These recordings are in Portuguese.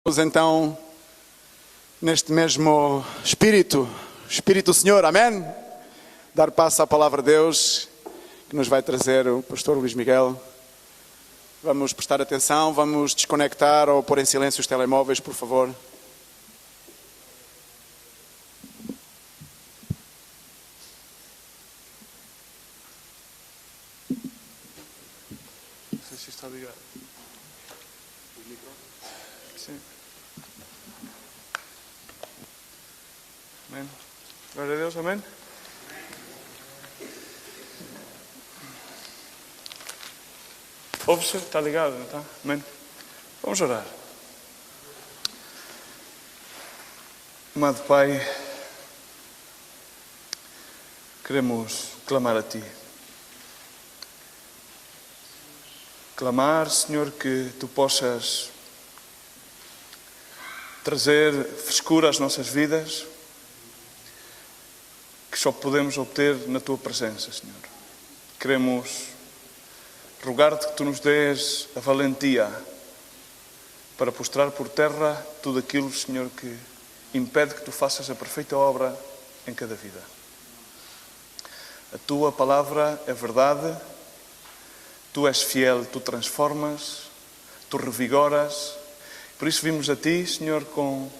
Vamos então, neste mesmo Espírito do Senhor, amém? Dar passo à palavra de Deus, que nos vai trazer o pastor Luís Miguel. Vamos prestar atenção, vamos desconectar ou pôr em silêncio os telemóveis, por favor. Não sei se está ligado. Sim. Amém. Glória a Deus, amém. Ouve-se? Está ligado, não está? Amém. Vamos orar. Amado Pai, queremos clamar a Ti. Clamar, Senhor, que Tu possas trazer frescura às nossas vidas, que só podemos obter na Tua presença, Senhor. Queremos rogar-te que Tu nos dês a valentia para postrar por terra tudo aquilo, Senhor, que impede que Tu faças a perfeita obra em cada vida. A Tua palavra é verdade, Tu és fiel, Tu transformas, Tu revigoras. Por isso vimos a Ti, Senhor, com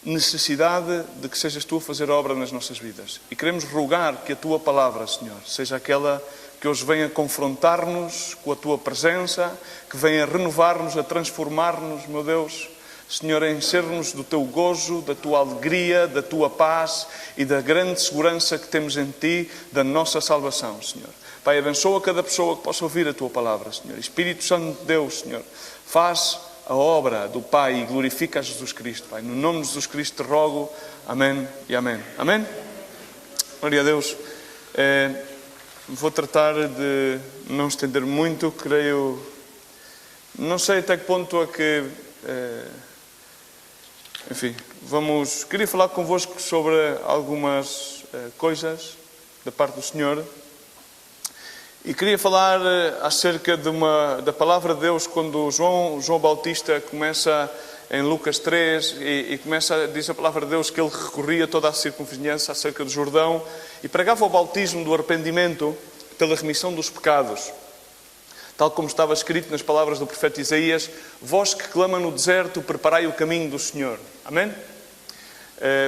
necessidade de que sejas Tu a fazer obra nas nossas vidas. E queremos rogar que a Tua palavra, Senhor, seja aquela que hoje venha confrontar-nos com a Tua presença, que venha renovar-nos, a transformar-nos, meu Deus, Senhor, a encher-nos do Teu gozo, da Tua alegria, da Tua paz e da grande segurança que temos em Ti, da nossa salvação, Senhor. Pai, abençoa cada pessoa que possa ouvir a Tua palavra, Senhor. Espírito Santo de Deus, Senhor, faz a obra do Pai e glorifica a Jesus Cristo, Pai. No nome de Jesus Cristo te rogo. Amém e amém. Amém? Glória a Deus. Vou tratar de não estender muito, creio. Não sei até que ponto é que. Enfim, queria falar convosco sobre algumas coisas da parte do Senhor. E queria falar acerca da palavra de Deus, quando João Bautista começa em Lucas 3 e diz a palavra de Deus que ele recorria toda a circunvizinhança acerca do Jordão e pregava o bautismo do arrependimento pela remissão dos pecados. Tal como estava escrito nas palavras do profeta Isaías: vós que clama no deserto, preparai o caminho do Senhor. Amém?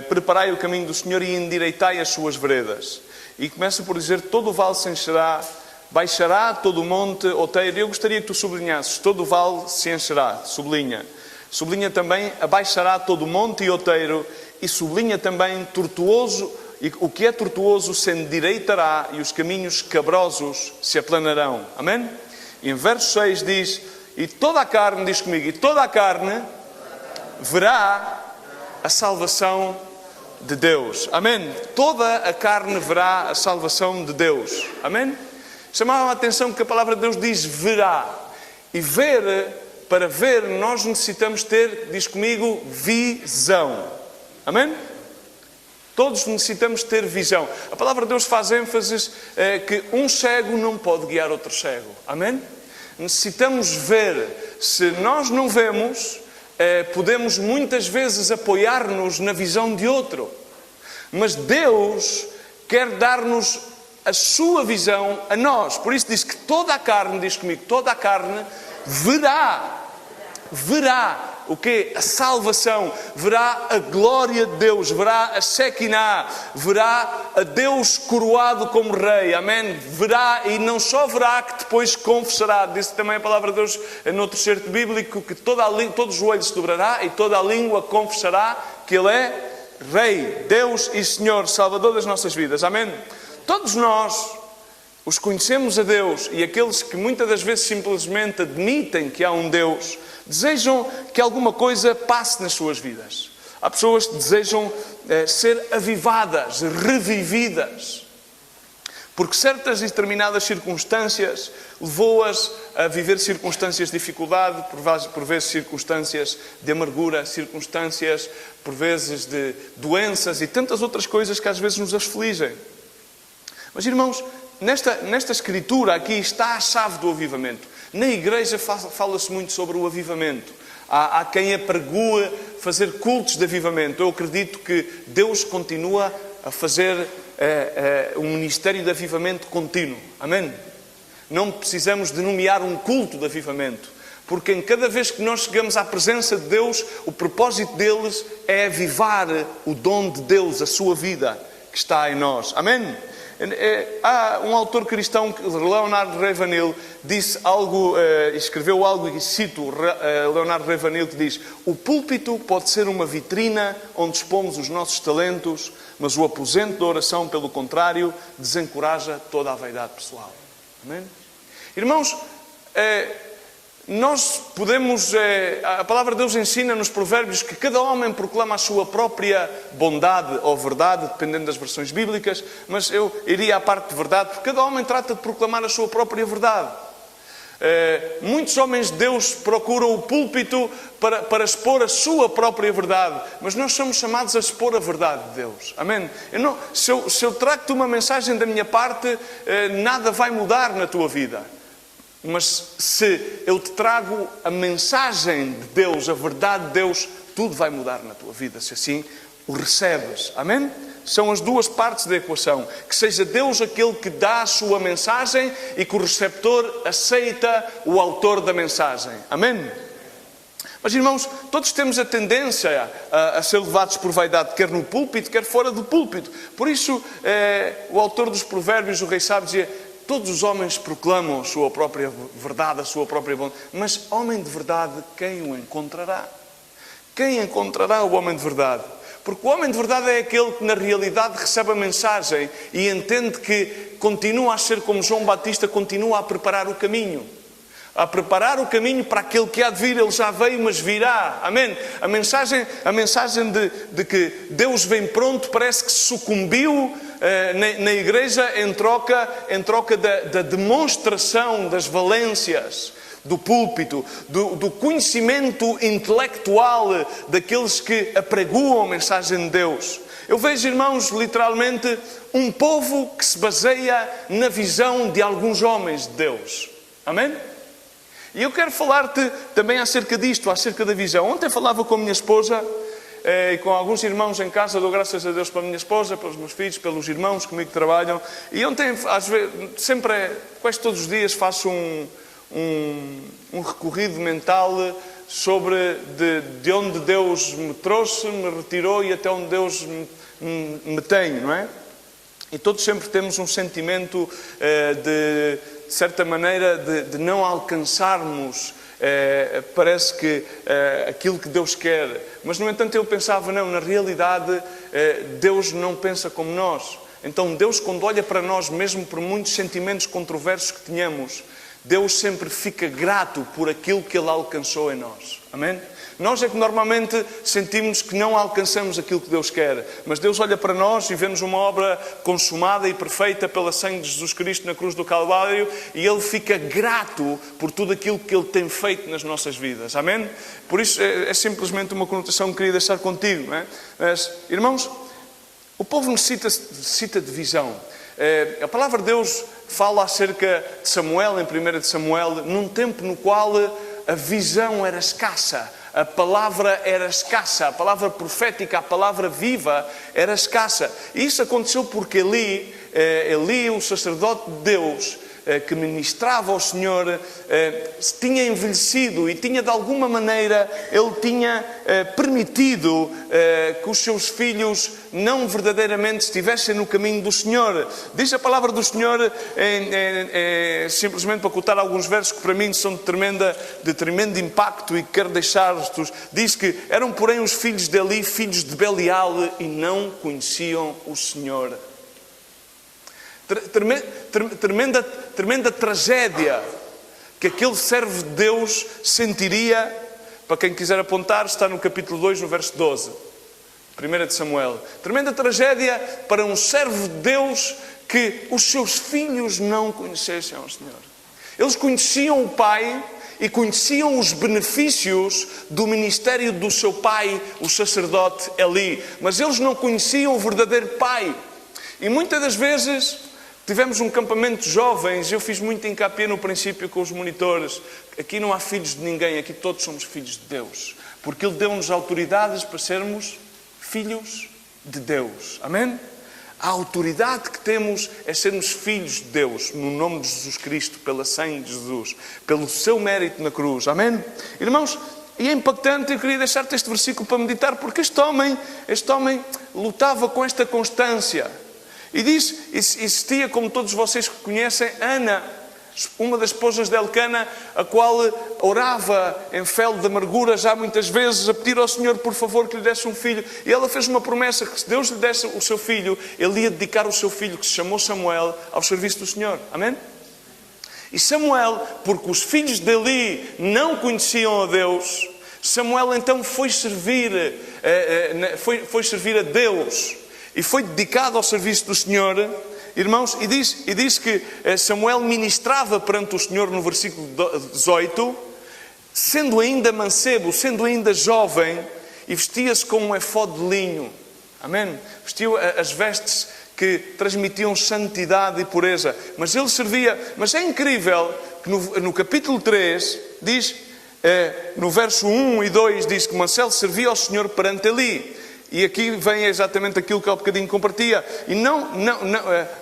Preparai o caminho do Senhor e endireitai as suas veredas. E começa por dizer: todo o vale se encherá, baixará todo o monte outeiro. Eu gostaria que tu sublinhasses: todo o vale se encherá. Sublinha também: abaixará todo o monte e outeiro. E sublinha também: tortuoso. E o que é tortuoso se endireitará e os caminhos cabrosos se aplanarão. Amém? E em verso 6 diz: e toda a carne, diz comigo, e toda a carne verá a salvação de Deus. Amém? Toda a carne verá a salvação de Deus. Amém? Chamava a atenção que a palavra de Deus diz verá. E para ver, nós necessitamos ter, diz comigo, visão. Amém? Todos necessitamos ter visão. A palavra de Deus faz ênfase que um cego não pode guiar outro cego. Amém? Necessitamos ver. Se nós não vemos, podemos muitas vezes apoiar-nos na visão de outro. Mas Deus quer dar-nos a sua visão a nós. Por isso diz que toda a carne, diz comigo, toda a carne verá o quê? A salvação, verá a glória de Deus, verá a Shekinah, verá a Deus coroado como rei, amém? Verá, e não só verá, que depois confessará. Disse também a palavra de Deus no outro certo bíblico, que todo o joelho se dobrará e toda a língua confessará que Ele é Rei, Deus e Senhor, Salvador das nossas vidas, amém? Todos nós os conhecemos a Deus, e aqueles que muitas das vezes simplesmente admitem que há um Deus, desejam que alguma coisa passe nas suas vidas. Há pessoas que desejam ser avivadas, revividas, porque certas e determinadas circunstâncias levou-as a viver circunstâncias de dificuldade, por vezes circunstâncias de amargura, circunstâncias por vezes de doenças e tantas outras coisas que às vezes nos afligem. Mas, irmãos, nesta escritura aqui está a chave do avivamento. Na igreja fala-se muito sobre o avivamento. Há quem apregoe fazer cultos de avivamento. Eu acredito que Deus continua a fazer um ministério de avivamento contínuo. Amém? Não precisamos de nomear um culto de avivamento, porque em cada vez que nós chegamos à presença de Deus, o propósito deles é avivar o dom de Deus, a sua vida que está em nós. Amém? Há um autor cristão, Leonard Ravenhill, disse algo, escreveu algo, e cito Leonard Ravenhill, que diz: o púlpito pode ser uma vitrina onde expomos os nossos talentos, mas o aposento da oração, pelo contrário, desencoraja toda a vaidade pessoal. Amém? Irmãos, nós podemos... a palavra de Deus ensina nos Provérbios que cada homem proclama a sua própria bondade ou verdade, dependendo das versões bíblicas, mas eu iria à parte de verdade, porque cada homem trata de proclamar a sua própria verdade. Muitos homens de Deus procuram o púlpito para expor a sua própria verdade, mas nós somos chamados a expor a verdade de Deus. Amém? Se eu trago-te uma mensagem da minha parte, nada vai mudar na tua vida. Mas se eu te trago a mensagem de Deus, a verdade de Deus, tudo vai mudar na tua vida, se assim o recebes. Amém? São as duas partes da equação. Que seja Deus aquele que dá a sua mensagem e que o receptor aceita o autor da mensagem. Amém? Mas, irmãos, todos temos a tendência a ser levados por vaidade, quer no púlpito, quer fora do púlpito. Por isso, o autor dos Provérbios, o rei sábio, dizia: todos os homens proclamam a sua própria verdade, a sua própria bondade. Mas homem de verdade, quem o encontrará? Quem encontrará o homem de verdade? Porque o homem de verdade é aquele que na realidade recebe a mensagem e entende que continua a ser como João Batista, continua a preparar o caminho. A preparar o caminho para aquele que há de vir. Ele já veio, mas virá. Amém? A mensagem de que Deus vem pronto parece que sucumbiu na igreja em troca da demonstração das valências do púlpito, do conhecimento intelectual daqueles que apregoam a mensagem de Deus. Eu vejo, irmãos, literalmente um povo que se baseia na visão de alguns homens de Deus. Amém? E eu quero falar-te também acerca disto, acerca da visão. Ontem falava com a minha esposa e com alguns irmãos em casa. Dou graças a Deus pela minha esposa, pelos meus filhos, pelos irmãos comigo que trabalham. E ontem, às vezes, quase todos os dias, faço um recorrido mental sobre de onde Deus me trouxe, me retirou e até onde Deus me tem, não é? E todos sempre temos um sentimento de certa maneira, de não alcançarmos, parece que aquilo que Deus quer. Mas, no entanto, eu pensava, não, na realidade, Deus não pensa como nós. Então, Deus, quando olha para nós, mesmo por muitos sentimentos controversos que tenhamos, Deus sempre fica grato por aquilo que Ele alcançou em nós. Amém? Nós é que normalmente sentimos que não alcançamos aquilo que Deus quer. Mas Deus olha para nós e vemos uma obra consumada e perfeita pela sangue de Jesus Cristo na cruz do Calvário, e Ele fica grato por tudo aquilo que Ele tem feito nas nossas vidas. Amém? Por isso é simplesmente uma conotação que queria deixar contigo. Não é? Mas, irmãos, o povo necessita de visão. A palavra de Deus fala acerca de Samuel, em 1 de Samuel, num tempo no qual a visão era escassa. A palavra era escassa, a palavra profética, a palavra viva era escassa. E isso aconteceu porque Eli, o sacerdote de Deus, que ministrava ao Senhor, tinha envelhecido e tinha, de alguma maneira, ele tinha permitido que os seus filhos não verdadeiramente estivessem no caminho do Senhor. Diz a palavra do Senhor, simplesmente para contar alguns versos que para mim são de tremendo impacto e que quero deixar-vos. Diz que eram, porém, os filhos de Eli, filhos de Belial, e não conheciam o Senhor. Tremenda tragédia que aquele servo de Deus sentiria. Para quem quiser apontar, está no capítulo 2, no verso 12. 1 de Samuel. Tremenda tragédia para um servo de Deus que os seus filhos não conhecessem ao Senhor. Eles conheciam o pai e conheciam os benefícios do ministério do seu pai, o sacerdote Eli. Mas eles não conheciam o verdadeiro pai. E muitas das vezes Tivemos um campamento de jovens, eu fiz muito encapé no princípio com os monitores. Aqui não há filhos de ninguém, aqui todos somos filhos de Deus. Porque Ele deu-nos autoridades para sermos filhos de Deus. Amém? A autoridade que temos é sermos filhos de Deus, no nome de Jesus Cristo, pela sangue de Jesus, pelo seu mérito na cruz. Amém? Irmãos, e é impactante, eu queria deixar-te este versículo para meditar, porque este homem lutava com esta constância. E diz, existia, como todos vocês conhecem, Ana, uma das esposas de Elcana, a qual orava em fel de amargura já muitas vezes, a pedir ao Senhor, por favor, que lhe desse um filho. E ela fez uma promessa que se Deus lhe desse o seu filho, ele ia dedicar o seu filho, que se chamou Samuel, ao serviço do Senhor. Amém? E Samuel, porque os filhos de Eli não conheciam a Deus, Samuel então foi servir a Deus e foi dedicado ao serviço do Senhor. Irmãos, e diz que Samuel ministrava perante o Senhor no versículo 18, sendo ainda mancebo, sendo ainda jovem, e vestia-se com um efode de linho. Amém? Vestiu as vestes que transmitiam santidade e pureza. Mas ele servia. Mas é incrível que no capítulo 3 diz, no verso 1 e 2, diz que Mancebo servia ao Senhor perante Eli. E aqui vem exatamente aquilo que há um bocadinho compartilha. E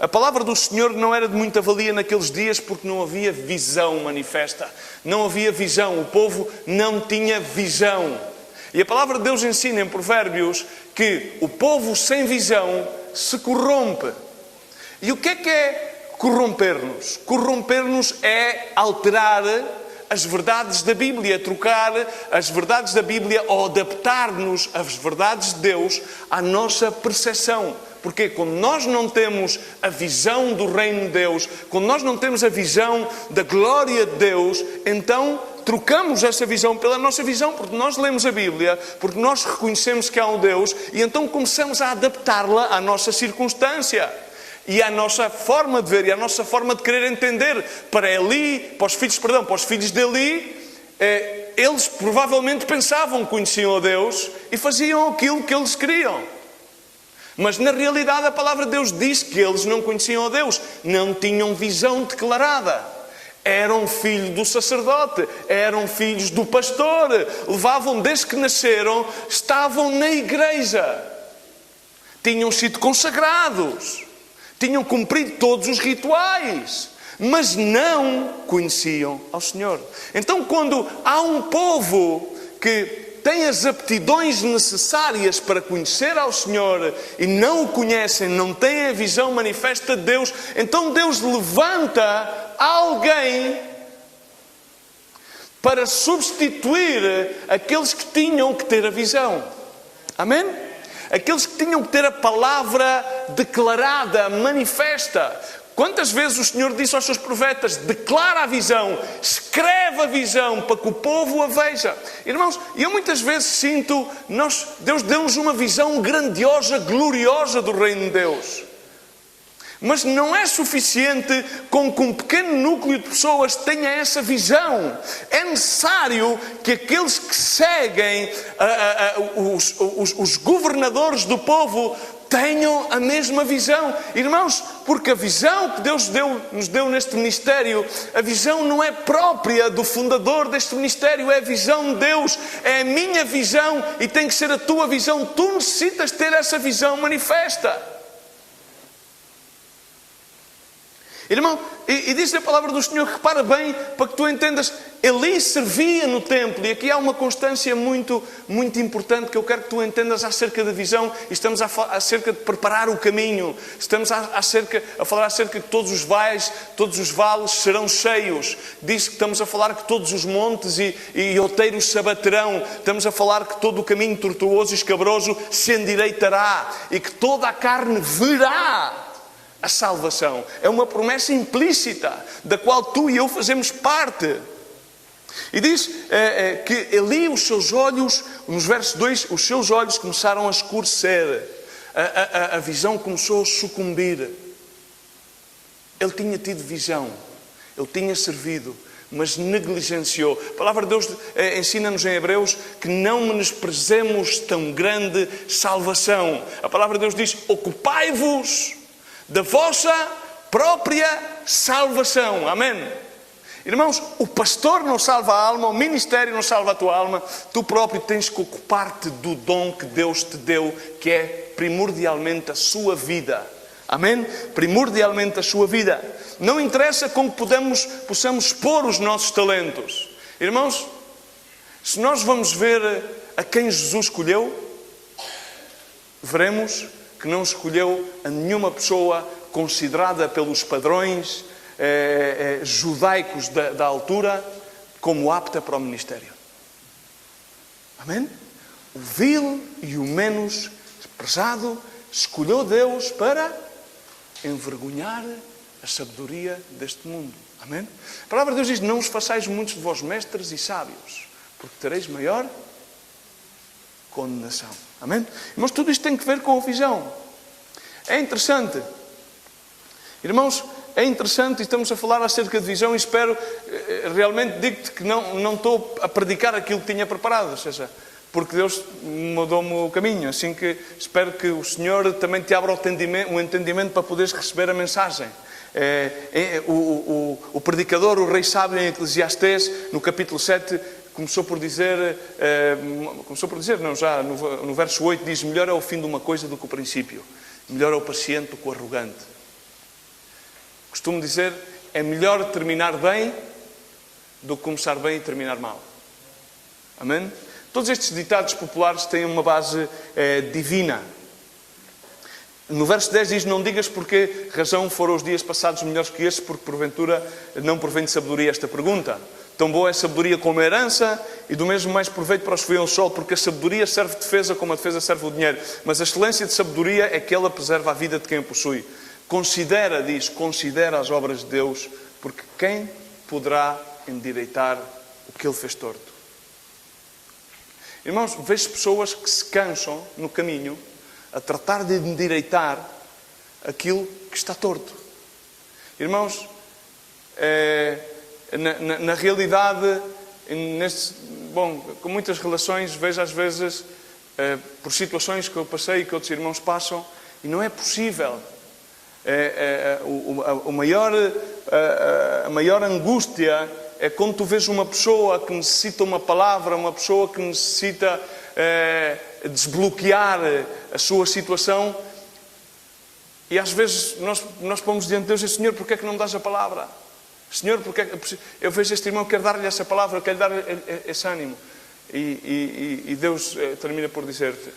a palavra do Senhor não era de muita valia naqueles dias, porque não havia visão manifesta. Não havia visão. O povo não tinha visão. E a palavra de Deus ensina em Provérbios que o povo sem visão se corrompe. E o que é corromper-nos? Corromper-nos é alterar as verdades da Bíblia, trocar as verdades da Bíblia ou adaptar-nos às verdades de Deus à nossa percepção. Porque quando nós não temos a visão do reino de Deus, quando nós não temos a visão da glória de Deus, então trocamos essa visão pela nossa visão, porque nós lemos a Bíblia, porque nós reconhecemos que há um Deus, e então começamos a adaptá-la à nossa circunstância. E à nossa forma de ver, e à nossa forma de querer entender. Para os filhos de Eli, eles provavelmente pensavam que conheciam a Deus e faziam aquilo que eles queriam. Mas na realidade a palavra de Deus diz que eles não conheciam a Deus, não tinham visão declarada. Eram filhos do sacerdote, eram filhos do pastor, levavam desde que nasceram, estavam na igreja, tinham sido consagrados. Tinham cumprido todos os rituais, mas não conheciam ao Senhor. Então, quando há um povo que tem as aptidões necessárias para conhecer ao Senhor e não o conhecem, não têm a visão manifesta de Deus, então Deus levanta alguém para substituir aqueles que tinham que ter a visão. Amém? Aqueles que tinham que ter a palavra declarada, manifesta. Quantas vezes o Senhor disse aos seus profetas: declara a visão, escreve a visão, para que o povo a veja. Irmãos, eu muitas vezes sinto, Deus deu-nos uma visão grandiosa, gloriosa do reino de Deus. Mas não é suficiente com que um pequeno núcleo de pessoas tenha essa visão. É necessário que aqueles que seguem os governadores do povo tenham a mesma visão. Irmãos, porque a visão que Deus nos deu neste ministério, a visão não é própria do fundador deste ministério, é a visão de Deus, é a minha visão e tem que ser a tua visão. Tu necessitas ter essa visão manifesta. Irmão, e diz a palavra do Senhor, repara bem, para que tu entendas, Eli servia no templo, e aqui há uma constância muito, muito importante que eu quero que tu entendas acerca da visão, e estamos acerca de preparar o caminho, estamos a falar acerca de todos os vales serão cheios, diz que estamos a falar que todos os montes e outeiros se abaterão, estamos a falar que todo o caminho tortuoso e escabroso se endireitará, e que toda a carne verá a salvação. É uma promessa implícita, da qual tu e eu fazemos parte. E diz que Eli, os seus olhos, nos versos 2, os seus olhos começaram a escurecer. A visão começou a sucumbir. Ele tinha tido visão, ele tinha servido, mas negligenciou. A palavra de Deus ensina-nos em Hebreus que não menosprezemos tão grande salvação. A palavra de Deus diz: ocupai-vos da vossa própria salvação. Amém? Irmãos, o pastor não salva a alma, o ministério não salva a tua alma. Tu próprio tens que ocupar-te do dom que Deus te deu, que é primordialmente a sua vida. Amém? Primordialmente a sua vida. Não interessa como possamos expor os nossos talentos. Irmãos, se nós vamos ver a quem Jesus escolheu, veremos que não escolheu a nenhuma pessoa considerada pelos padrões judaicos da altura como apta para o ministério. Amém? O vil e o menos prezado escolheu Deus para envergonhar a sabedoria deste mundo. Amém? A palavra de Deus diz: não os façais muitos de vós mestres e sábios, porque tereis maior condenação. Amém? Mas tudo isto tem que ver com a visão. É interessante. Irmãos, é interessante, e estamos a falar acerca de visão, e espero, realmente digo-te que não estou a predicar aquilo que tinha preparado, ou seja, porque Deus mudou-me o caminho, assim que espero que o Senhor também te abra o entendimento para poderes receber a mensagem. O predicador, o rei sábio em Eclesiastés, no capítulo 7, começou por dizer, já no verso 8 diz: melhor é o fim de uma coisa do que o princípio, melhor é o paciente do que o arrogante. Costumo dizer, é melhor terminar bem do que começar bem e terminar mal. Amém? Todos estes ditados populares têm uma base divina. No verso 10 diz: não digas por que razão foram os dias passados melhores que estes, porque porventura não provém de sabedoria esta pergunta. Tão boa é a sabedoria como a herança, e do mesmo mais proveito para os que veem o sol, porque a sabedoria serve de defesa como a defesa serve o dinheiro. Mas a excelência de sabedoria é que ela preserva a vida de quem a possui. Considera as obras de Deus, porque quem poderá endireitar o que Ele fez torto? Irmãos, vejo pessoas que se cansam no caminho a tratar de endireitar aquilo que está torto. Irmãos, na realidade, com muitas relações, vejo às vezes, por situações que eu passei e que outros irmãos passam, e não é possível. A maior angústia é quando tu vês uma pessoa que necessita uma palavra, uma pessoa que necessita desbloquear a sua situação, e às vezes nós pomos diante de Deus e: Senhor, porquê é que não me dás a palavra? Senhor, porque eu vejo este irmão, quero dar-lhe essa palavra, quero dar esse ânimo. E Deus termina por dizer-te: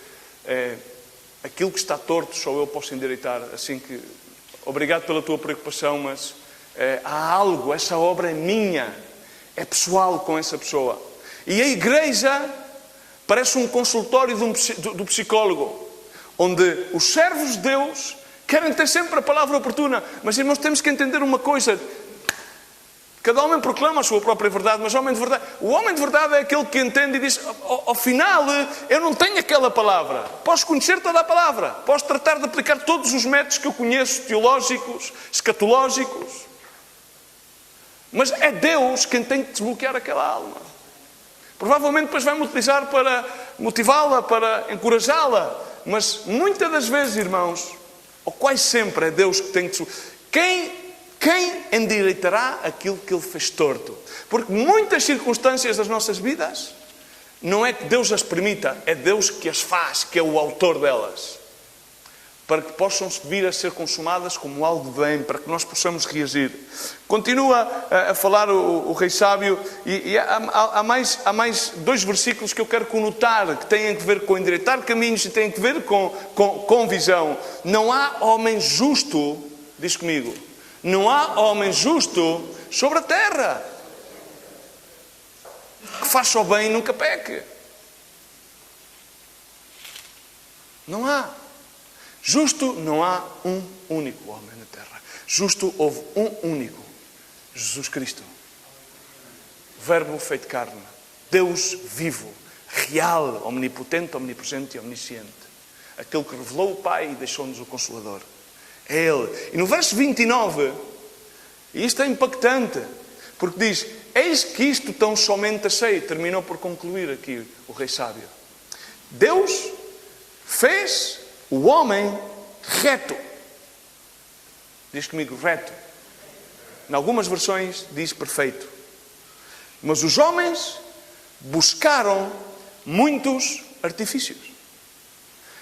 aquilo que está torto só eu posso endireitar. Assim que, obrigado pela tua preocupação, mas há algo, essa obra é minha, é pessoal com essa pessoa. E a igreja parece um consultório do psicólogo, onde os servos de Deus querem ter sempre a palavra oportuna. Mas, irmãos, temos que entender uma coisa: cada homem proclama a sua própria verdade, mas o homem de verdade é aquele que entende e diz: ao final, eu não tenho aquela palavra. Posso conhecer toda a palavra, posso tratar de aplicar todos os métodos que eu conheço, teológicos, escatológicos, mas é Deus quem tem que desbloquear aquela alma. Provavelmente depois vai-me utilizar para motivá-la, para encorajá-la, mas muitas das vezes, irmãos, ou quase sempre, é Deus que tem que... Quem endireitará aquilo que Ele fez torto? Porque muitas circunstâncias das nossas vidas, não é que Deus as permita, é Deus que as faz, que é o autor delas, para que possam vir a ser consumadas como algo de bem, para que nós possamos reagir. Continua a falar o rei sábio, e há mais 2 versículos que eu quero conotar, que têm a ver com endireitar caminhos e têm a ver com visão. Não há homem justo, diz comigo, não há homem justo sobre a terra que faça o bem e nunca peque. Não há. Justo não há um único homem na terra. Justo houve um único, Jesus Cristo. Verbo feito carne. Deus vivo, real, omnipotente, omnipresente e omnisciente. Aquele que revelou o Pai e deixou-nos o Consolador. É Ele. E no verso 29, e isto é impactante, porque diz: eis que isto tão somente achei. Terminou por concluir aqui o rei sábio. Deus fez o homem reto. Diz comigo, reto. Em algumas versões diz perfeito. Mas os homens buscaram muitos artifícios.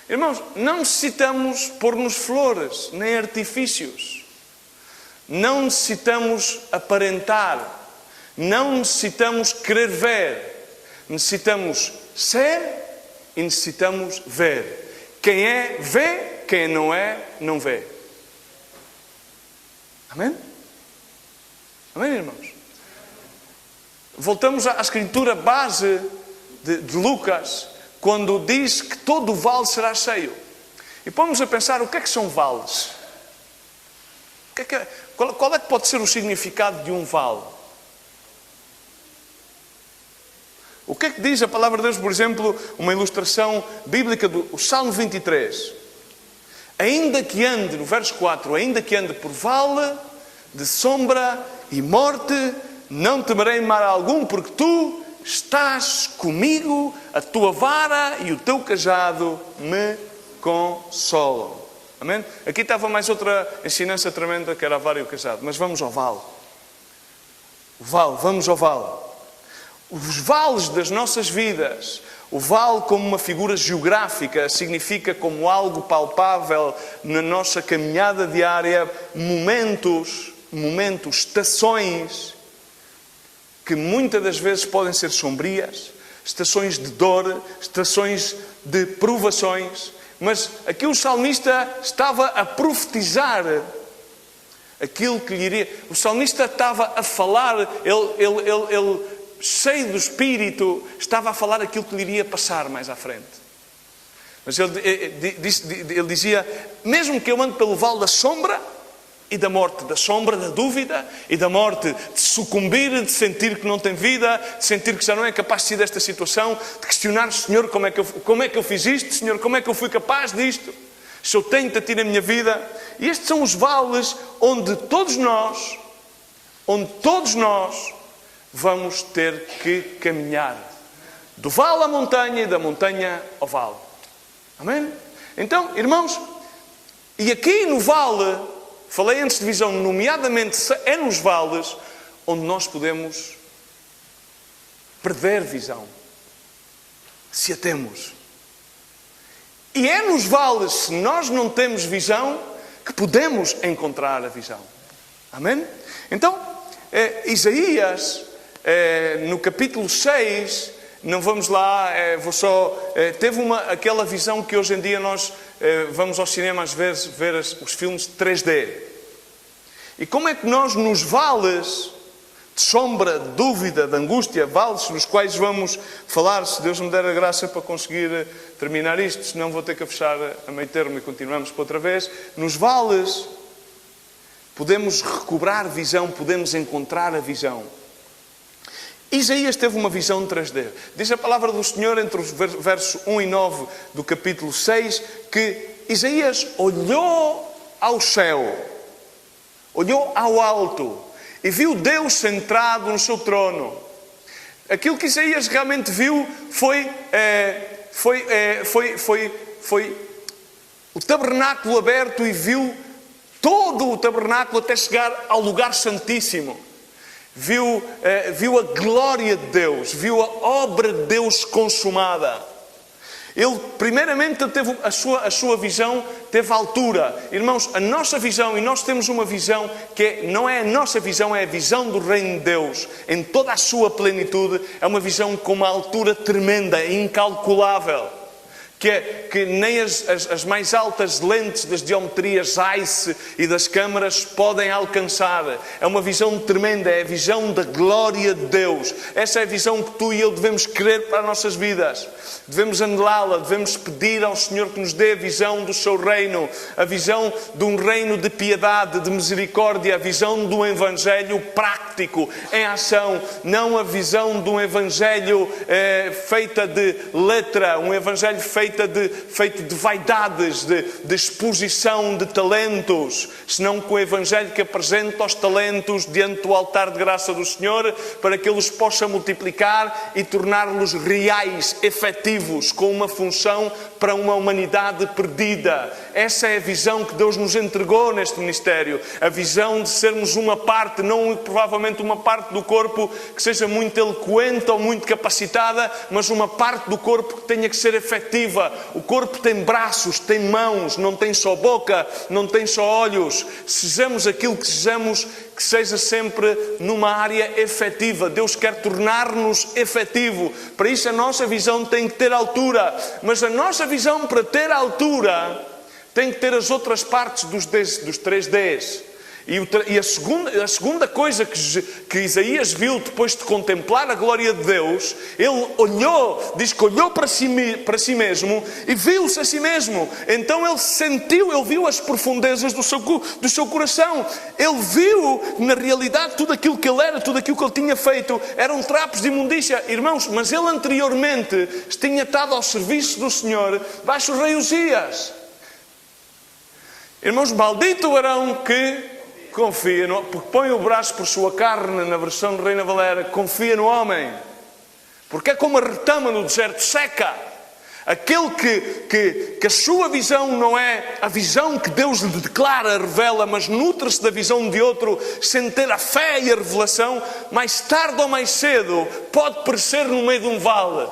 Irmãos, não necessitamos pôr-nos flores, nem artifícios. Não necessitamos aparentar. Não necessitamos querer ver. Necessitamos ser e necessitamos ver. Quem é, vê. Quem não é, não vê. Amém? Amém, irmãos? Voltamos à escritura base de Lucas, quando diz que todo o vale será cheio. E pomos a pensar, o que é que são vales? Qual é que pode ser o significado de um vale? O que é que diz a palavra de Deus, por exemplo, uma ilustração bíblica do Salmo 23? Ainda que ande, no verso 4, ainda que ande por vale de sombra e morte, não temerei mal algum, porque tu estás comigo, a tua vara e o teu cajado me consolam. Amém? Aqui estava mais outra ensinança tremenda, que era a vara e o cajado. Mas vamos ao vale. O vale, vamos ao vale. Os vales das nossas vidas, o vale como uma figura geográfica, significa como algo palpável na nossa caminhada diária, momentos, estações, que muitas das vezes podem ser sombrias, estações de dor, estações de provações, mas aqui o salmista estava a profetizar aquilo que lhe iria. O salmista estava a falar, ele cheio do Espírito, estava a falar aquilo que lhe iria passar mais à frente. Mas ele dizia, mesmo que eu ande pelo vale da sombra e da morte, da sombra, da dúvida e da morte, de sucumbir, de sentir que não tem vida, de sentir que já não é capaz de sair desta situação, de questionar, Senhor, como é que eu fiz isto? Senhor, como é que eu fui capaz disto? Se eu tenho-te a ti na minha vida. E estes são os vales onde todos nós vamos ter que caminhar. Do vale à montanha e da montanha ao vale. Amém? Então, irmãos, e aqui no vale, falei antes de visão, nomeadamente é nos vales onde nós podemos perder visão. Se a temos. E é nos vales, se nós não temos visão, que podemos encontrar a visão. Amém? Então, Isaías, no capítulo 6, não vamos lá, teve aquela visão que hoje em dia nós vamos ao cinema às vezes ver os filmes 3D. E como é que nós nos vales de sombra, de dúvida, de angústia, vales nos quais vamos falar, se Deus me der a graça para conseguir terminar isto, senão vou ter que fechar a meio termo e continuamos para outra vez. Nos vales podemos recobrar visão, podemos encontrar a visão. Isaías teve uma visão 3D. Diz a palavra do Senhor entre os versos 1 e 9 do capítulo 6 que Isaías olhou ao céu, olhou ao alto e viu Deus centrado no seu trono. Aquilo que Isaías realmente viu foi o tabernáculo aberto e viu todo o tabernáculo até chegar ao lugar santíssimo. Viu a glória de Deus, viu a obra de Deus consumada. Ele, primeiramente, teve a sua visão, teve altura. Irmãos, a nossa visão, e nós temos uma visão que não é a nossa visão, é a visão do reino de Deus, em toda a sua plenitude, é uma visão com uma altura tremenda, incalculável. Que nem as mais altas lentes das geometrias ICE e das câmaras podem alcançar. É uma visão tremenda, é a visão da glória de Deus. Essa é a visão que tu e eu devemos querer para as nossas vidas. Devemos anelá-la, devemos pedir ao Senhor que nos dê a visão do seu reino, a visão de um reino de piedade, de misericórdia, a visão de um evangelho prático, em ação, não a visão de um evangelho feita de letra, um evangelho feito feito de vaidades, de exposição de talentos, senão que o Evangelho que apresenta os talentos diante do altar de graça do Senhor, para que Ele os possa multiplicar e torná-los reais, efetivos, com uma função para uma humanidade perdida. Essa é a visão que Deus nos entregou neste ministério. A visão de sermos uma parte, não provavelmente uma parte do corpo que seja muito eloquente ou muito capacitada, mas uma parte do corpo que tenha que ser efetiva. O corpo tem braços, tem mãos, não tem só boca, não tem só olhos. Sejamos aquilo que sejamos, que seja sempre numa área efetiva. Deus quer tornar-nos efetivo. Para isso a nossa visão tem que ter altura. Mas a nossa visão, para ter altura, tem que ter as outras partes dos 3Ds. E a segunda coisa que Isaías viu depois de contemplar a glória de Deus, ele olhou, diz que olhou para si mesmo e viu-se a si mesmo. Então ele viu as profundezas do seu coração. Ele viu, na realidade, tudo aquilo que ele era, tudo aquilo que ele tinha feito, eram trapos de imundícia. Irmãos, mas ele anteriormente tinha estado ao serviço do Senhor baixo o rei Uzias. Irmãos, maldito o varão que confia no... Porque põe o braço por sua carne, na versão de Reina Valera, confia no homem. Porque é como a retama no deserto, seca. Aquele que a sua visão não é a visão que Deus lhe declara, revela, mas nutre-se da visão de outro, sem ter a fé e a revelação, mais tarde ou mais cedo pode perecer no meio de um vale.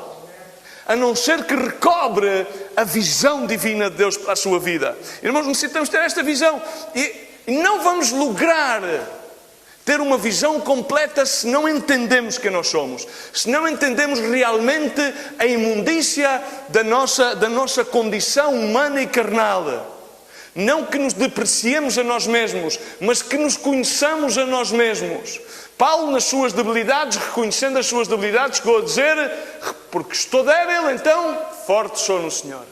A não ser que recobre a visão divina de Deus para a sua vida. Irmãos, necessitamos ter esta visão. E não vamos lograr ter uma visão completa se não entendemos quem nós somos. Se não entendemos realmente a imundícia da nossa condição humana e carnal. Não que nos depreciemos a nós mesmos, mas que nos conheçamos a nós mesmos. Paulo, nas suas debilidades, reconhecendo as suas debilidades, chegou a dizer: porque estou débil, então forte sou no Senhor.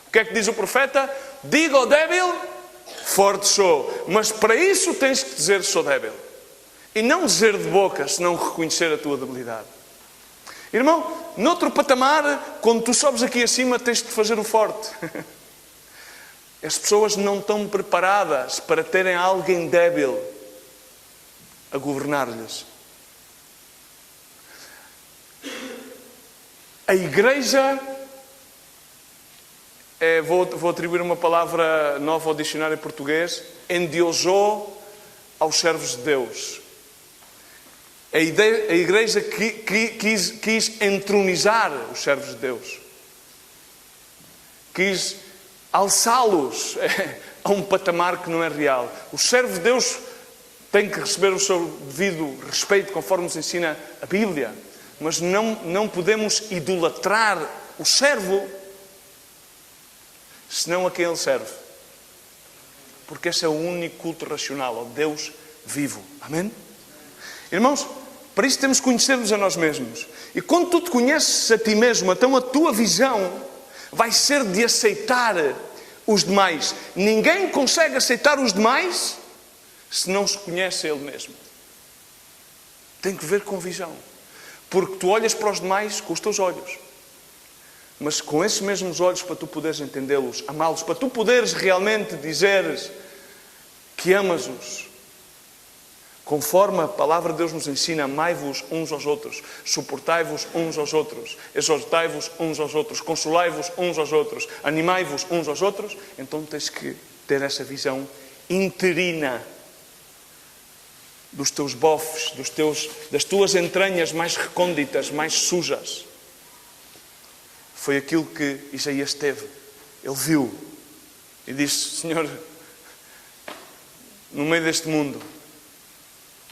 O que é que diz o profeta? Diga ao débil, forte sou. Mas para isso tens que dizer sou débil. E não dizer de boca, senão reconhecer a tua debilidade. Irmão, noutro patamar, quando tu sobes aqui acima, tens de fazer o forte. As pessoas não estão preparadas para terem alguém débil a governar-lhes. A igreja, vou atribuir uma palavra nova ao dicionário português, endeusou aos servos de Deus. A igreja quis entronizar os servos de Deus. Quis alçá-los a um patamar que não é real. O servo de Deus tem que receber o seu devido respeito, conforme nos ensina a Bíblia. Mas não podemos idolatrar o servo, senão a quem ele serve. Porque esse é o único culto racional, ao Deus vivo. Amém? Irmãos, para isso temos que conhecer-nos a nós mesmos. E quando tu te conheces a ti mesmo, então a tua visão vai ser de aceitar os demais. Ninguém consegue aceitar os demais se não se conhece ele mesmo. Tem que ver com visão. Porque tu olhas para os demais com os teus olhos. Mas com esses mesmos olhos, para tu poderes entendê-los, amá-los, para tu poderes realmente dizeres que amas-os. Conforme a palavra de Deus nos ensina, amai-vos uns aos outros, suportai-vos uns aos outros, exortai-vos uns aos outros, consolai-vos uns aos outros, animai-vos uns aos outros. Então tens que ter essa visão interina dos teus bofes, das tuas entranhas mais recônditas, mais sujas. Foi aquilo que Isaías teve. Ele viu e disse: Senhor, no meio deste mundo,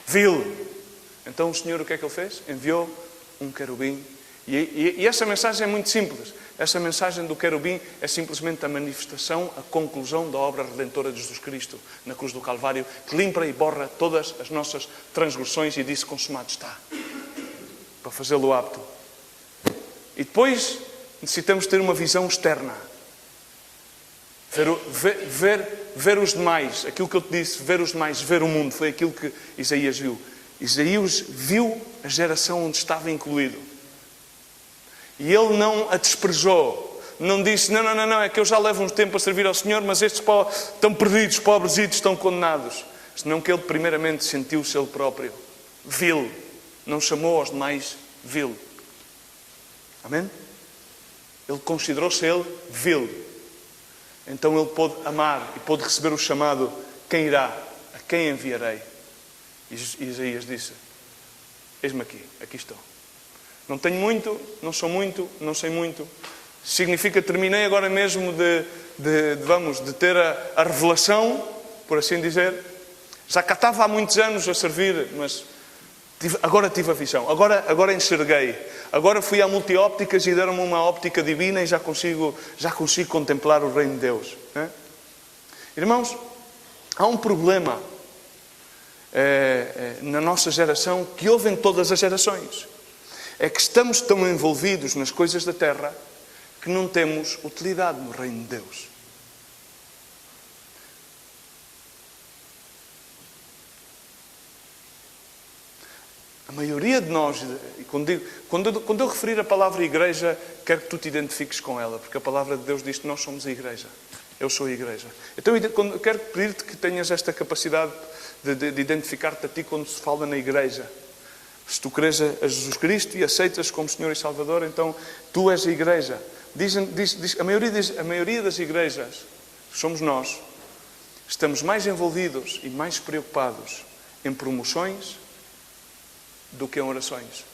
vil. Então o Senhor, o que é que Ele fez? Enviou um querubim. E essa mensagem é muito simples. Essa mensagem do querubim é simplesmente a manifestação, a conclusão da obra redentora de Jesus Cristo na cruz do Calvário, que limpa e borra todas as nossas transgressões e disse: consumado está. Para fazê-lo apto. E depois necessitamos ter uma visão externa. Ver os demais. Aquilo que eu te disse, ver os demais, ver o mundo. Foi aquilo que Isaías viu. Isaías viu a geração onde estava incluído. E ele não a desprezou. não disse, não, é que eu já levo um tempo a servir ao Senhor, mas estes estão perdidos, pobresitos, estão condenados. Senão que ele primeiramente sentiu-se ele próprio vil. Não chamou aos demais vil. Amém? Ele considerou-se ele vil. Então ele pôde amar e pôde receber o chamado: quem irá? A quem enviarei? E Isaías disse: eis-me aqui estou. Não tenho muito, não sou muito, não sei muito. Significa, terminei agora mesmo de ter a revelação, por assim dizer. Já cá estava há muitos anos a servir, mas agora tive a visão. Agora enxerguei. Agora fui à multiópticas e deram-me uma óptica divina e já consigo contemplar o reino de Deus. Irmãos, há um problema na nossa geração que houve em todas as gerações. É que estamos tão envolvidos nas coisas da terra que não temos utilidade no reino de Deus. A maioria de nós, e quando eu referir a palavra igreja, quero que tu te identifiques com ela, porque a palavra de Deus diz que nós somos a igreja. Eu sou a igreja. Então eu quero pedir-te que tenhas esta capacidade de identificar-te a ti quando se fala na igreja. Se tu crês a Jesus Cristo e aceitas como Senhor e Salvador, então tu és a igreja. A maioria das igrejas, somos nós, estamos mais envolvidos e mais preocupados em promoções do que em orações.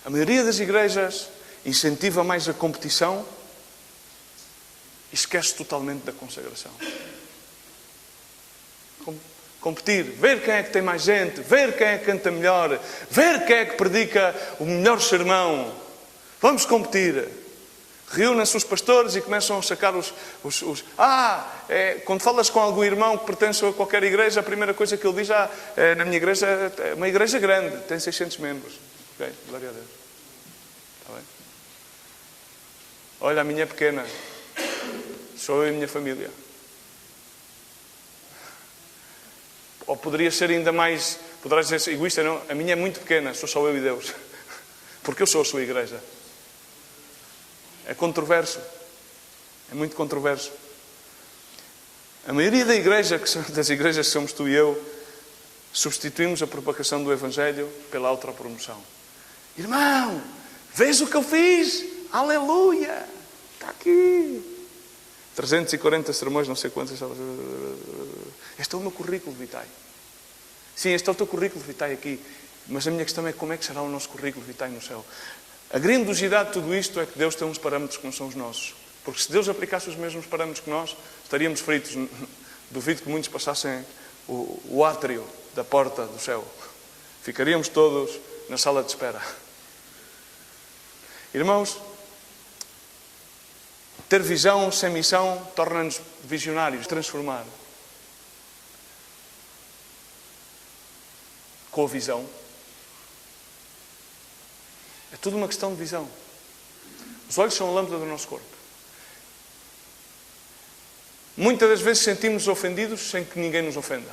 A maioria das igrejas incentiva mais a competição e esquece totalmente da consagração. Competir, ver quem é que tem mais gente, ver quem é que canta melhor, ver quem é que predica o melhor sermão. Vamos competir. Reúnem-se os pastores e começam a sacar quando falas com algum irmão que pertence a qualquer igreja, a primeira coisa que ele diz: na minha igreja é uma igreja grande, tem 600 membros. Ok, glória a Deus. Está bem? Olha, a minha é pequena. Sou eu e a minha família. Ou poderia ser ainda mais, poderás dizer egoísta, não, a minha é muito pequena, sou só eu e Deus. Porque eu sou a sua igreja. É controverso. É muito controverso. A maioria das igrejas que somos tu e eu, substituímos a propagação do Evangelho pela autopromoção. Irmão, vês o que eu fiz? Aleluia! Está aqui. 340 sermões, não sei quantas. Este é o meu currículo vitae. Sim, este é o teu currículo vitae aqui. Mas a minha questão é como é que será o nosso currículo vitae no céu. A grandiosidade de tudo isto é que Deus tem uns parâmetros que não são os nossos. Porque se Deus aplicasse os mesmos parâmetros que nós, estaríamos fritos. Duvido que muitos passassem o átrio da porta do céu. Ficaríamos todos na sala de espera. Irmãos, ter visão sem missão torna-nos visionários, transformar. Com a visão. É tudo uma questão de visão. Os olhos são a lâmpada do nosso corpo. Muitas das vezes sentimos ofendidos sem que ninguém nos ofenda.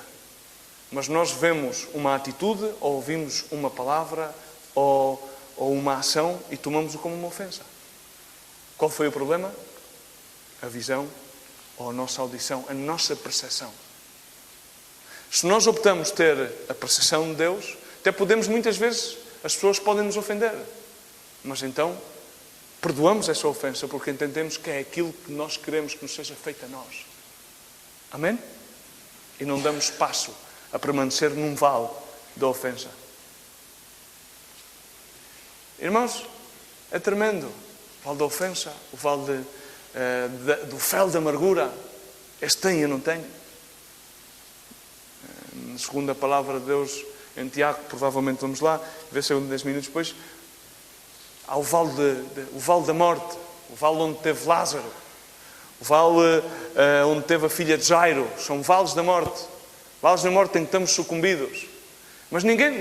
Mas nós vemos uma atitude, ou ouvimos uma palavra, ou uma ação e tomamos-o como uma ofensa. Qual foi o problema? A visão, ou a nossa audição, a nossa percepção. Se nós optamos ter a percepção de Deus, até podemos muitas vezes, as pessoas podem nos ofender. Mas então, perdoamos essa ofensa porque entendemos que é aquilo que nós queremos que nos seja feito a nós. Amém? E não damos espaço a permanecer num vale da ofensa. Irmãos, é tremendo. O vale da ofensa, o vale do fel da amargura. Este tem e eu não tenho. Segundo a palavra de Deus em Tiago, provavelmente vamos lá, ver se é 10 minutos depois. Há o vale da morte, o vale onde teve Lázaro, o vale onde teve a filha de Jairo. São vales da morte. Vales da morte em que estamos sucumbidos. Mas ninguém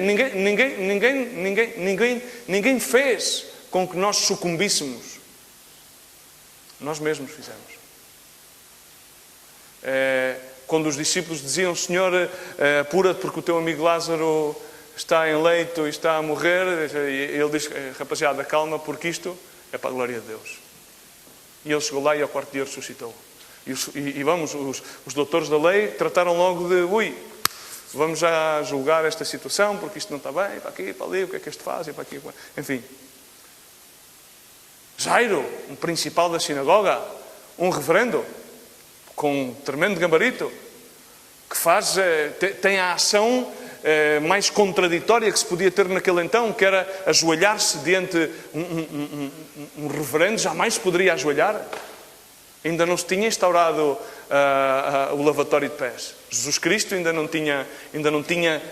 fez com que nós sucumbíssemos. Nós mesmos fizemos. Quando os discípulos diziam: Senhor, apura-te porque o teu amigo Lázaro está em leito e está a morrer, e ele diz, rapaziada, calma, porque isto é para a glória de Deus. E ele chegou lá e ao quarto dia ressuscitou. Os doutores da lei trataram logo de, vamos já julgar esta situação, porque isto não está bem, para aqui, para ali, o que é que este faz, e para aqui, enfim. Jairo, um principal da sinagoga, um reverendo, com um tremendo gabarito, que tem a ação mais contraditória que se podia ter naquele então, que era ajoelhar-se diante um reverendo, jamais se poderia ajoelhar. Ainda não se tinha instaurado o lavatório de pés. Jesus Cristo ainda não tinha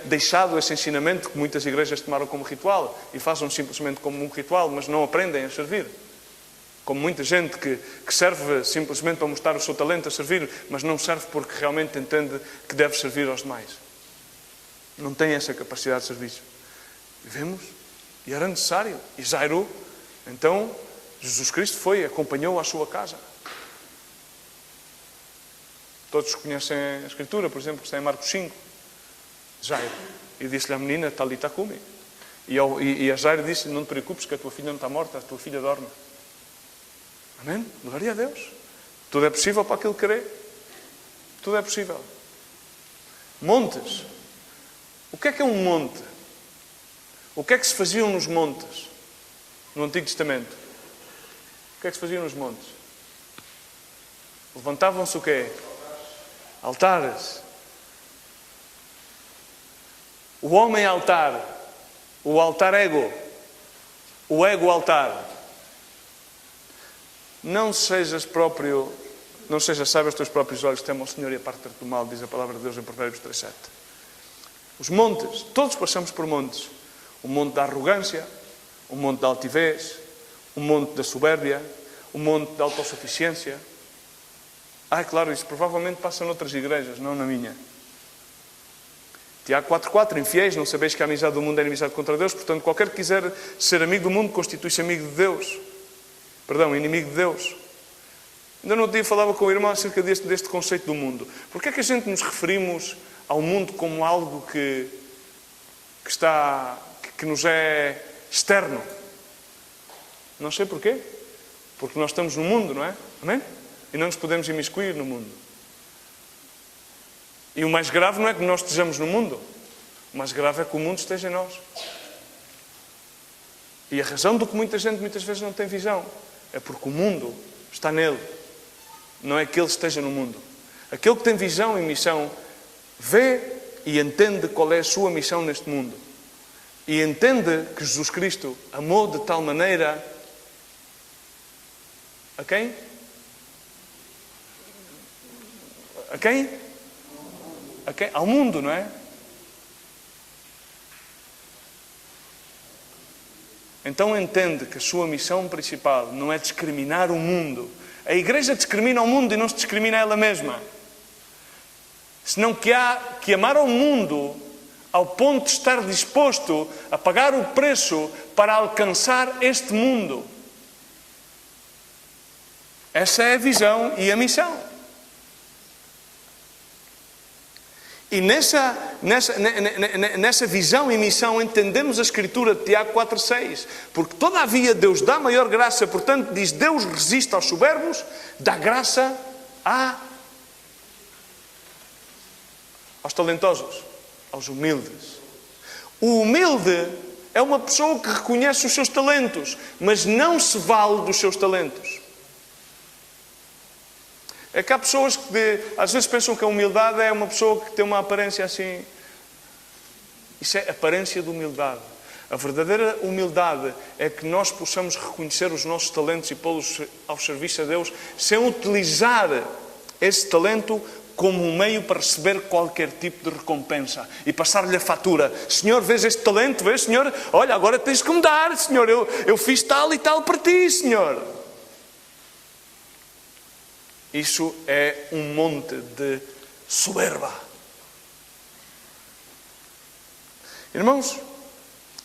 deixado esse ensinamento que muitas igrejas tomaram como ritual e fazem simplesmente como um ritual, mas não aprendem a servir. Como muita gente que serve simplesmente para mostrar o seu talento a servir, mas não serve porque realmente entende que deve servir aos demais. Não tem essa capacidade de serviço. Vemos? E era necessário. E Jairo, então, Jesus Cristo acompanhou à sua casa. Todos conhecem a Escritura, por exemplo, que está em Marcos 5. Jairo. E disse-lhe à menina, Talita cumi. E a Jairo disse, não te preocupes que a tua filha não está morta, a tua filha dorme. Amém? Glória a Deus. Tudo é possível para aquele que crê. Tudo é possível. Montes. O que é um monte? O que é que se faziam nos montes? No Antigo Testamento. O que é que se faziam nos montes? Levantavam-se o quê? Altares. O homem altar. O altar ego. O ego altar. Não sejas sábio aos teus próprios olhos, tema ao Senhor e aparta-te do mal, diz a palavra de Deus em Provérbios 3:7. Os montes, todos passamos por montes. O monte da arrogância, o monte da altivez, o monte da soberbia, o monte da autossuficiência. Claro, isso provavelmente passa noutras igrejas, não na minha. Tiago 4:4, infiéis, não sabeis que a amizade do mundo é inimizade contra Deus, portanto, qualquer que quiser ser amigo do mundo constitui-se amigo de Deus. Inimigo de Deus. Ainda no outro dia falava com o irmão acerca deste conceito do mundo. Porquê é que a gente nos referimos ao mundo como algo que nos é externo? Não sei porquê. Porque nós estamos no mundo, não é? Amém? E não nos podemos imiscuir no mundo. E o mais grave não é que nós estejamos no mundo. O mais grave é que o mundo esteja em nós. E a razão do que muita gente muitas vezes não tem visão é porque o mundo está nele. Não é que ele esteja no mundo. Aquele que tem visão e missão vê e entende qual é a sua missão neste mundo. E entende que Jesus Cristo amou de tal maneira a quem? A quem? Ao mundo, não é? Então entende que a sua missão principal não é discriminar o mundo. A igreja discrimina o mundo e não se discrimina ela mesma. Senão que há que amar ao mundo ao ponto de estar disposto a pagar o preço para alcançar este mundo. Essa é a visão e a missão. E nessa visão e missão entendemos a Escritura de Tiago 4:6. Porque todavia Deus dá maior graça, portanto diz, Deus resiste aos soberbos, dá graça aos talentosos, aos humildes. O humilde é uma pessoa que reconhece os seus talentos, mas não se vale dos seus talentos. É que há pessoas que às vezes pensam que a humildade é uma pessoa que tem uma aparência assim. Isso é aparência de humildade. A verdadeira humildade é que nós possamos reconhecer os nossos talentos e pô-los ao serviço a Deus, sem utilizar esse talento como um meio para receber qualquer tipo de recompensa e passar-lhe a fatura. Senhor, vês este talento? Vês, Senhor? Olha, agora tens que me dar, Senhor. Eu fiz tal e tal para ti, Senhor. Isso é um monte de soberba. Irmãos,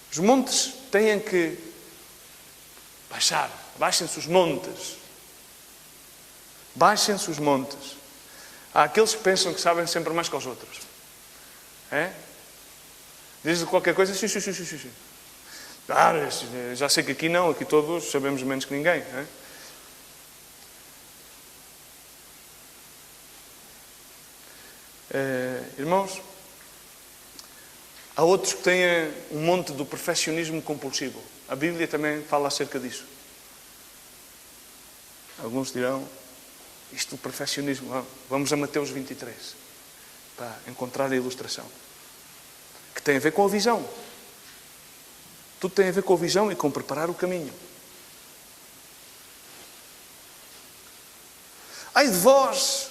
os montes têm que baixar. Baixem-se os montes. Baixem-se os montes. Há aqueles que pensam que sabem sempre mais que os outros. É? Diz qualquer coisa, sim. Já sei que aqui não, aqui todos sabemos menos que ninguém. Não é? Irmãos, há outros que têm um monte do perfeccionismo compulsivo. A Bíblia também fala acerca disso. Alguns dirão, isto do perfeccionismo, vamos a Mateus 23, para encontrar a ilustração. Que tem a ver com a visão. Tudo tem a ver com a visão e com preparar o caminho. Ai de vós,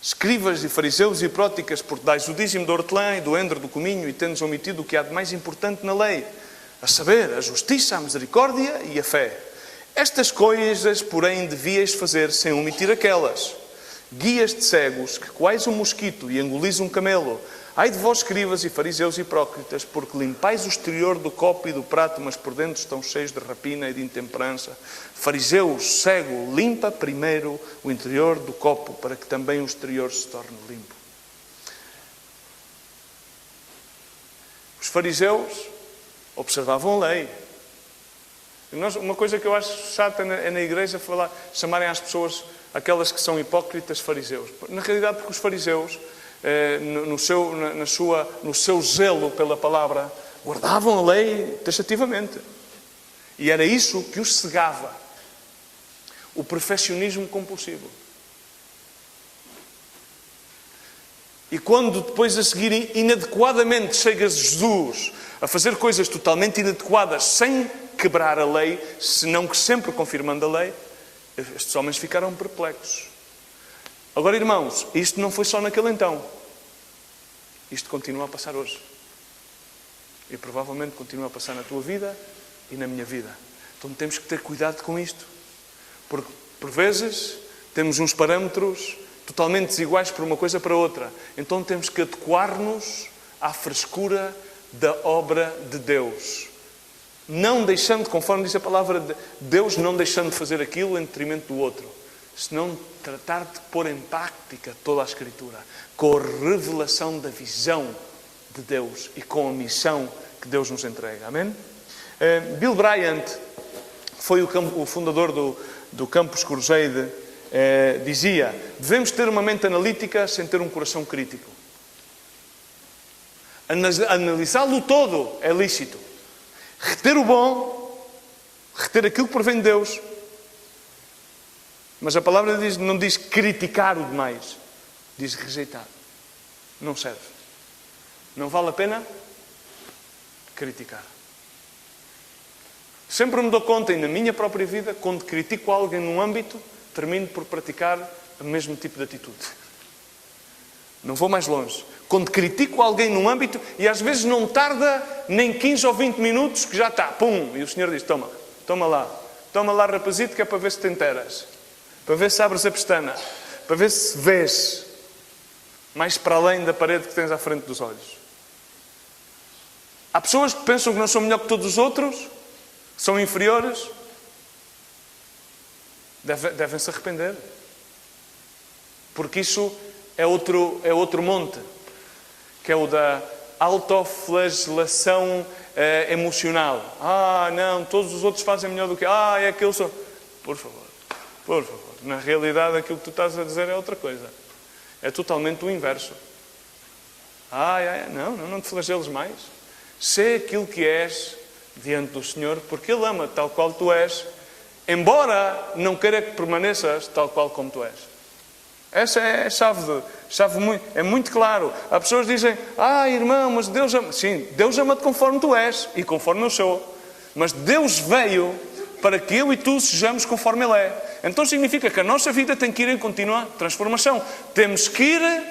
escribas e fariseus e próticas, porque dais o dízimo do hortelã e do endro do cominho e tendes omitido o que há de mais importante na lei, a saber, a justiça, a misericórdia e a fé. Estas coisas, porém, devíeis fazer sem omitir aquelas. Guias de cegos, que coais um mosquito e engolis um camelo. Ai de vós, escribas e fariseus hipócritas, porque limpais o exterior do copo e do prato, mas por dentro estão cheios de rapina e de intemperança. Fariseus, cego, limpa primeiro o interior do copo, para que também o exterior se torne limpo. Os fariseus observavam a lei. Uma coisa que eu acho chata é na igreja chamarem às pessoas, aquelas que são hipócritas, fariseus. Na realidade, porque os fariseus, no seu zelo pela palavra, guardavam a lei taxativamente. E era isso que os cegava. O perfeccionismo compulsivo. E quando depois a seguir inadequadamente chega Jesus a fazer coisas totalmente inadequadas sem quebrar a lei, senão que sempre confirmando a lei, estes homens ficaram perplexos. Agora, irmãos, isto não foi só naquele então. Isto continua a passar hoje. E provavelmente continua a passar na tua vida e na minha vida. Então temos que ter cuidado com isto. Porque, por vezes, temos uns parâmetros totalmente desiguais para uma coisa para outra. Então temos que adequar-nos à frescura da obra de Deus. Não deixando, conforme diz a palavra de Deus, não deixando de fazer aquilo em detrimento do outro. Senão tratar de pôr em prática toda a Escritura, com a revelação da visão de Deus e com a missão que Deus nos entrega. Amém? Bill Bryant foi o fundador do Campus Crusade. Dizia, devemos ter uma mente analítica sem ter um coração crítico. Analisá-lo todo é lícito. Reter o bom, reter aquilo que provém de Deus. Mas a palavra não diz criticar o demais. Diz rejeitar. Não serve. Não vale a pena criticar. Sempre me dou conta, e na minha própria vida, quando critico alguém num âmbito, termino por praticar o mesmo tipo de atitude. Não vou mais longe. Quando critico alguém num âmbito, e às vezes não tarda nem 15 ou 20 minutos, que já está, pum, e o Senhor diz, toma lá rapazito, que é para ver se te enteras, para ver se abres a pestana, para ver se vês mais para além da parede que tens à frente dos olhos. Há pessoas que pensam que não são melhor que todos os outros, que são inferiores, devem se arrepender, porque isso é outro monte, que é o da autoflagelação emocional. Não, todos os outros fazem melhor do que... é aquele só... Por favor. Na realidade, aquilo que tu estás a dizer é outra coisa. É totalmente o inverso. Não te flageles mais. Sê aquilo que és diante do Senhor, porque Ele ama tal qual tu és, embora não queira que permaneças tal qual como tu és. Essa é a chave é muito claro. As pessoas dizem, irmão, mas Deus ama. Sim, Deus ama-te conforme tu és e conforme eu sou. Mas Deus veio para que eu e tu sejamos conforme Ele é. Então significa que a nossa vida tem que ir em contínua transformação. Temos que ir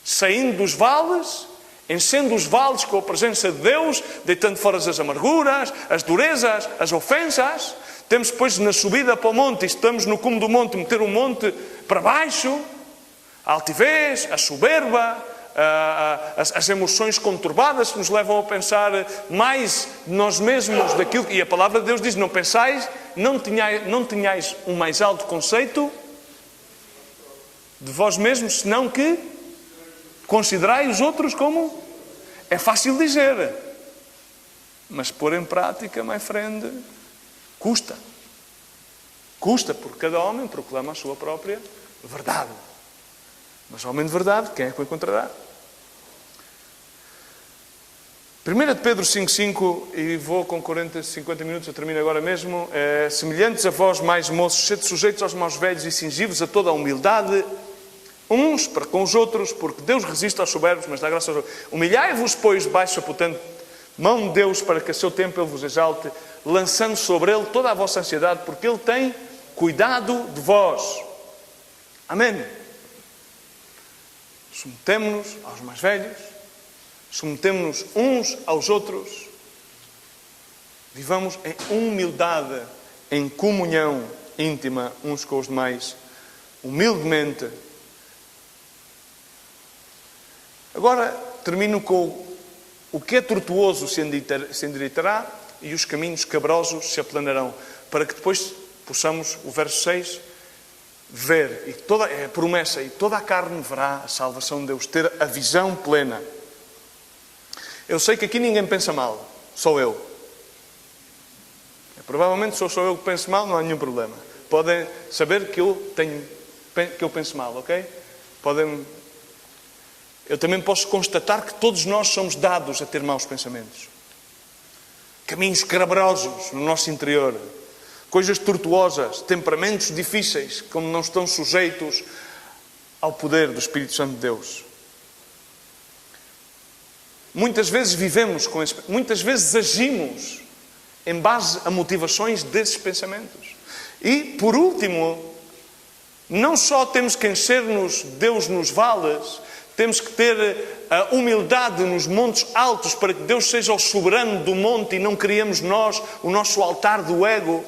saindo dos vales, enchendo os vales com a presença de Deus, deitando fora as amarguras, as durezas, as ofensas. Temos depois na subida para o monte, estamos no cume do monte, meter o monte para baixo, a altivez, a soberba, as emoções conturbadas que nos levam a pensar mais de nós mesmos daquilo. E a palavra de Deus diz, não pensais, não tenhais um mais alto conceito de vós mesmos, senão que considerai os outros como... É fácil dizer, mas pôr em prática, my friend, custa. Custa, porque cada homem proclama a sua própria verdade. Mas homem de verdade, quem é que o encontrará? 1 de Pedro 5,5, e vou com 50 minutos, eu termino agora mesmo. Semelhantes a vós, mais moços, sede sujeitos aos mais velhos e cingivos a toda a humildade, uns para com os outros, porque Deus resiste aos soberbos, mas dá graça aos outros. Humilhai-vos, pois, debaixo da potente mão de Deus, para que a seu tempo Ele vos exalte, lançando sobre Ele toda a vossa ansiedade, porque Ele tem cuidado de vós. Amém. Submetemo-nos aos mais velhos, submetemo-nos uns aos outros, vivamos em humildade, em comunhão íntima uns com os demais, humildemente. Agora termino com o que é tortuoso se endireitará e os caminhos cabrosos se aplanarão, para que depois possamos, o verso 6, ver, e toda a promessa, e toda a carne verá a salvação de Deus, ter a visão plena. Eu sei que aqui ninguém pensa mal, sou eu. Provavelmente sou só eu que penso mal, não há nenhum problema. Podem saber que eu penso mal, ok? Eu também posso constatar que todos nós somos dados a ter maus pensamentos. Caminhos cabrosos no nosso interior. Coisas tortuosas, temperamentos difíceis, como não estão sujeitos ao poder do Espírito Santo de Deus. Muitas vezes vivemos com esse, muitas vezes agimos em base a motivações desses pensamentos. E, por último, não só temos que encher-nos Deus nos vales, temos que ter a humildade nos montes altos para que Deus seja o soberano do monte e não criemos nós o nosso altar do ego.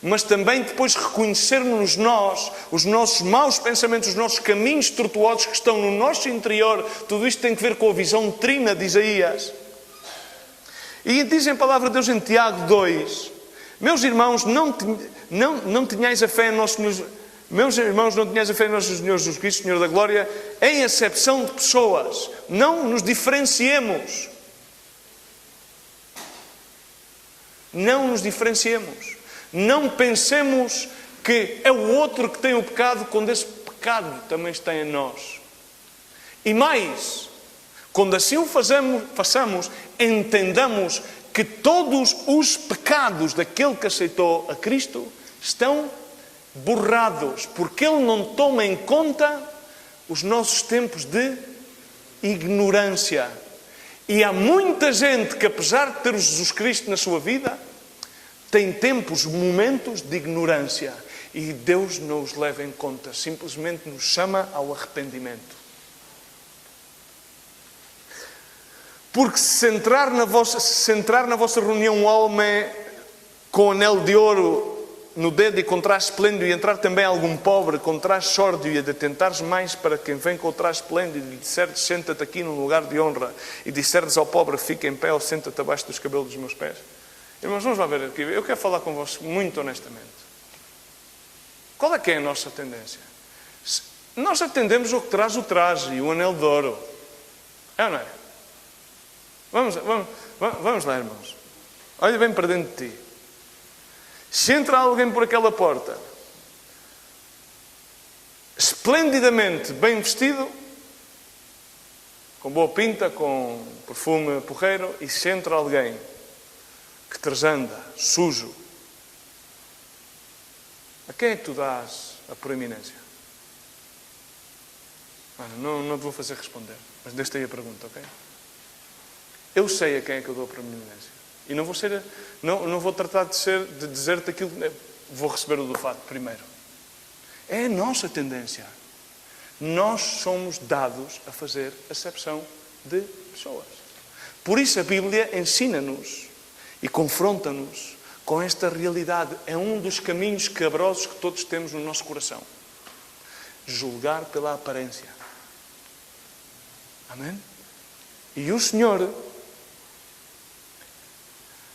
Mas também depois reconhecermos nós os nossos maus pensamentos, os nossos caminhos tortuosos que estão no nosso interior. Tudo isto tem que ver com a visão trina de Isaías. E diz em palavra de Deus em Tiago 2, meus irmãos, não tenhais a fé em nosso Senhor, meus irmãos, não tenhais a fé em nosso Senhor Jesus Cristo, Senhor da Glória, em acepção de pessoas. Não nos diferenciemos. Não nos diferenciemos. Não pensemos que é o outro que tem o pecado, quando esse pecado também está em nós. E mais, quando assim o façamos, entendamos que todos os pecados daquele que aceitou a Cristo estão borrados, porque Ele não toma em conta os nossos tempos de ignorância. E há muita gente que, apesar de ter Jesus Cristo na sua vida, tem tempos, momentos de ignorância. E Deus não os leva em conta, simplesmente nos chama ao arrependimento. Porque se entrar na vossa reunião um homem com anel de ouro no dedo e com traje esplêndido, e entrar também algum pobre com traje sórdido, e atentares mais para quem vem com o traje esplêndido, e disserdes, senta-te aqui num lugar de honra, e disserdes ao pobre, fica em pé ou senta-te abaixo dos cabelos dos meus pés. Irmãos, vamos lá ver aqui. Eu quero falar convosco muito honestamente. Qual é que é a nossa tendência? Nós atendemos o que traz o traje e o anel de ouro. É ou não é? Vamos lá, irmãos. Olha bem para dentro de ti. Se entra alguém por aquela porta, esplendidamente bem vestido, com boa pinta, com perfume porreiro, e se entra alguém que trasanda, sujo, a quem é que tu dás a proeminência? Não te vou fazer responder, mas deixa aí a pergunta, ok? Eu sei a quem é que eu dou a proeminência. E não vou tratar de dizer-te aquilo que vou receber o do fato primeiro. É a nossa tendência. Nós somos dados a fazer acepção de pessoas. Por isso a Bíblia ensina-nos e confronta-nos com esta realidade. É um dos caminhos cabrosos que todos temos no nosso coração. Julgar pela aparência. Amém? E o Senhor,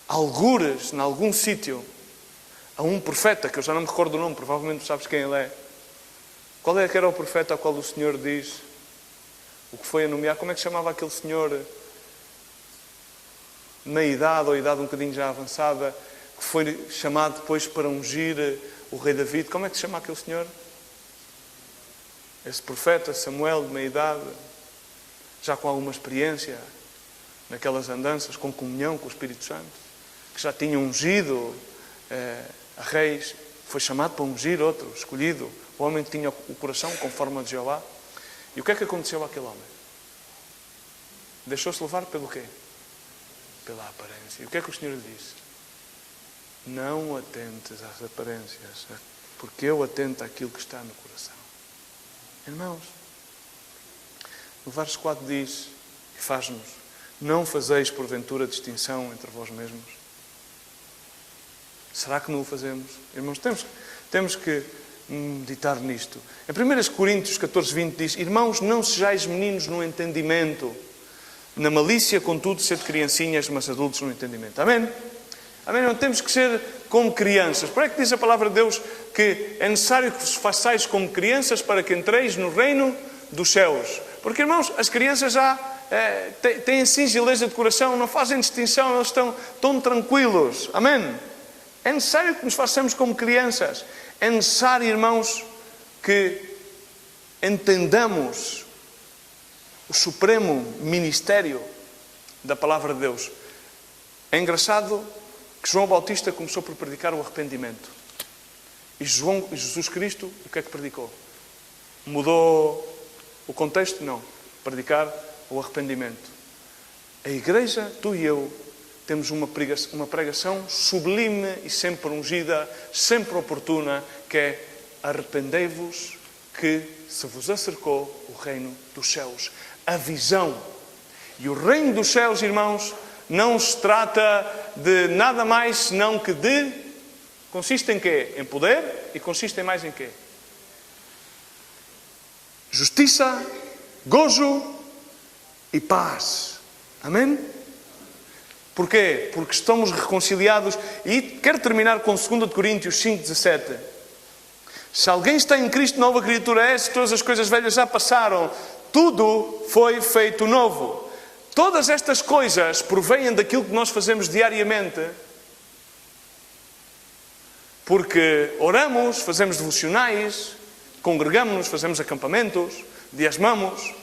algures, em algum sítio, a um profeta, que eu já não me recordo o nome, provavelmente sabes quem ele é. Qual é que era o profeta ao qual o Senhor diz: o que foi a nomear, como é que chamava aquele senhor na idade, ou idade um bocadinho já avançada, que foi chamado depois para ungir o rei David? Como é que se chama aquele senhor? Esse profeta Samuel, de meia idade, já com alguma experiência naquelas andanças, com comunhão com o Espírito Santo, que já tinha ungido a reis, foi chamado para ungir outro, escolhido, o homem que tinha o coração conforme a de Jeová. E o que é que aconteceu àquele homem? Deixou-se levar pelo quê? Pela aparência. E o que é que o Senhor lhe disse? Não atentes às aparências, porque eu atento àquilo que está no coração. Irmãos, no verso 4 diz, e faz-nos: não fazeis porventura distinção entre vós mesmos. Será que não o fazemos? Irmãos, temos que meditar nisto. Em 1 Coríntios 14:20 diz: irmãos, não sejais meninos no entendimento, na malícia, contudo, sede criancinhas, mas adultos no entendimento. Amém? Amém? Não temos que ser como crianças. Por que diz a palavra de Deus que é necessário que vos façais como crianças para que entreis no reino dos céus? Porque, irmãos, as crianças já têm singeleza de coração, não fazem distinção, eles estão tão tranquilos. Amém? É necessário que nos façamos como crianças. É necessário, irmãos, que entendamos o supremo ministério da palavra de Deus. É engraçado que João Bautista começou por predicar o arrependimento. E Jesus Cristo, o que é que predicou? Mudou o contexto? Não. Predicar o arrependimento. A igreja, tu e eu, temos uma pregação sublime e sempre ungida, sempre oportuna, que é: arrependei-vos que se vos acercou o reino dos céus. A visão. E o reino dos céus, irmãos, não se trata de nada mais senão que de... consiste em quê? Em poder. E consiste em mais em quê? Justiça, gozo e paz. Amém? Porquê? Porque estamos reconciliados. E quero terminar com 2 Coríntios 5:17. Se alguém está em Cristo, nova criatura é, se todas as coisas velhas já passaram, tudo foi feito novo. Todas estas coisas provêm daquilo que nós fazemos diariamente. Porque oramos, fazemos devocionais, congregamos-nos, fazemos acampamentos, diezmamos,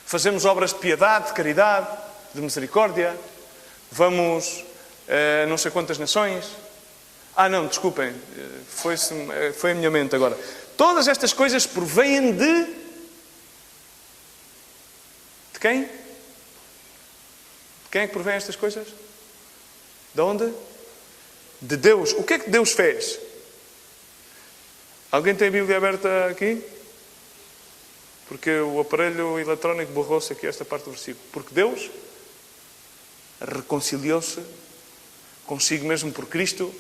fazemos obras de piedade, de caridade, de misericórdia, vamos a não sei quantas nações. Não, desculpem, foi a minha mente agora. Todas estas coisas provêm de quem? De quem é que provém estas coisas? De onde? De Deus. O que é que Deus fez? Alguém tem a Bíblia aberta aqui? Porque o aparelho eletrónico borrou-se aqui esta parte do versículo. Porque Deus reconciliou-se consigo mesmo por Cristo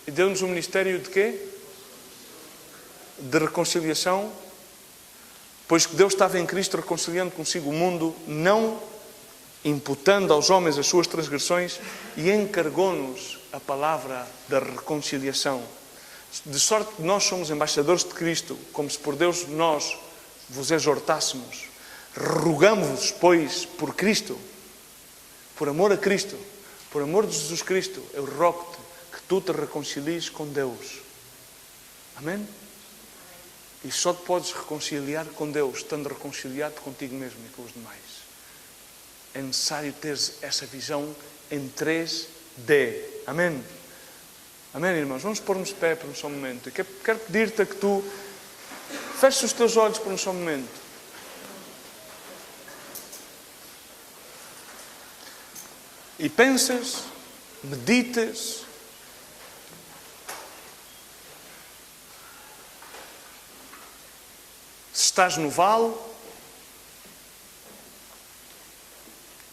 e deu-nos um ministério de quê? De reconciliação. Pois que Deus estava em Cristo reconciliando consigo o mundo, não imputando aos homens as suas transgressões, e encargou-nos a palavra da reconciliação. De sorte que nós somos embaixadores de Cristo, como se por Deus nós vos exortássemos. Rogamos-vos, pois, por Cristo, por amor a Cristo, por amor de Jesus Cristo, eu rogo-te que tu te reconcilies com Deus. Amém? E só te podes reconciliar com Deus estando reconciliado contigo mesmo e com os demais. É necessário ter essa visão em 3D. Amém? Amém, irmãos? Vamos pôr-nos de pé por um só momento. E quero pedir-te que tu feches os teus olhos por um só momento. E penses, medites, se estás no vale,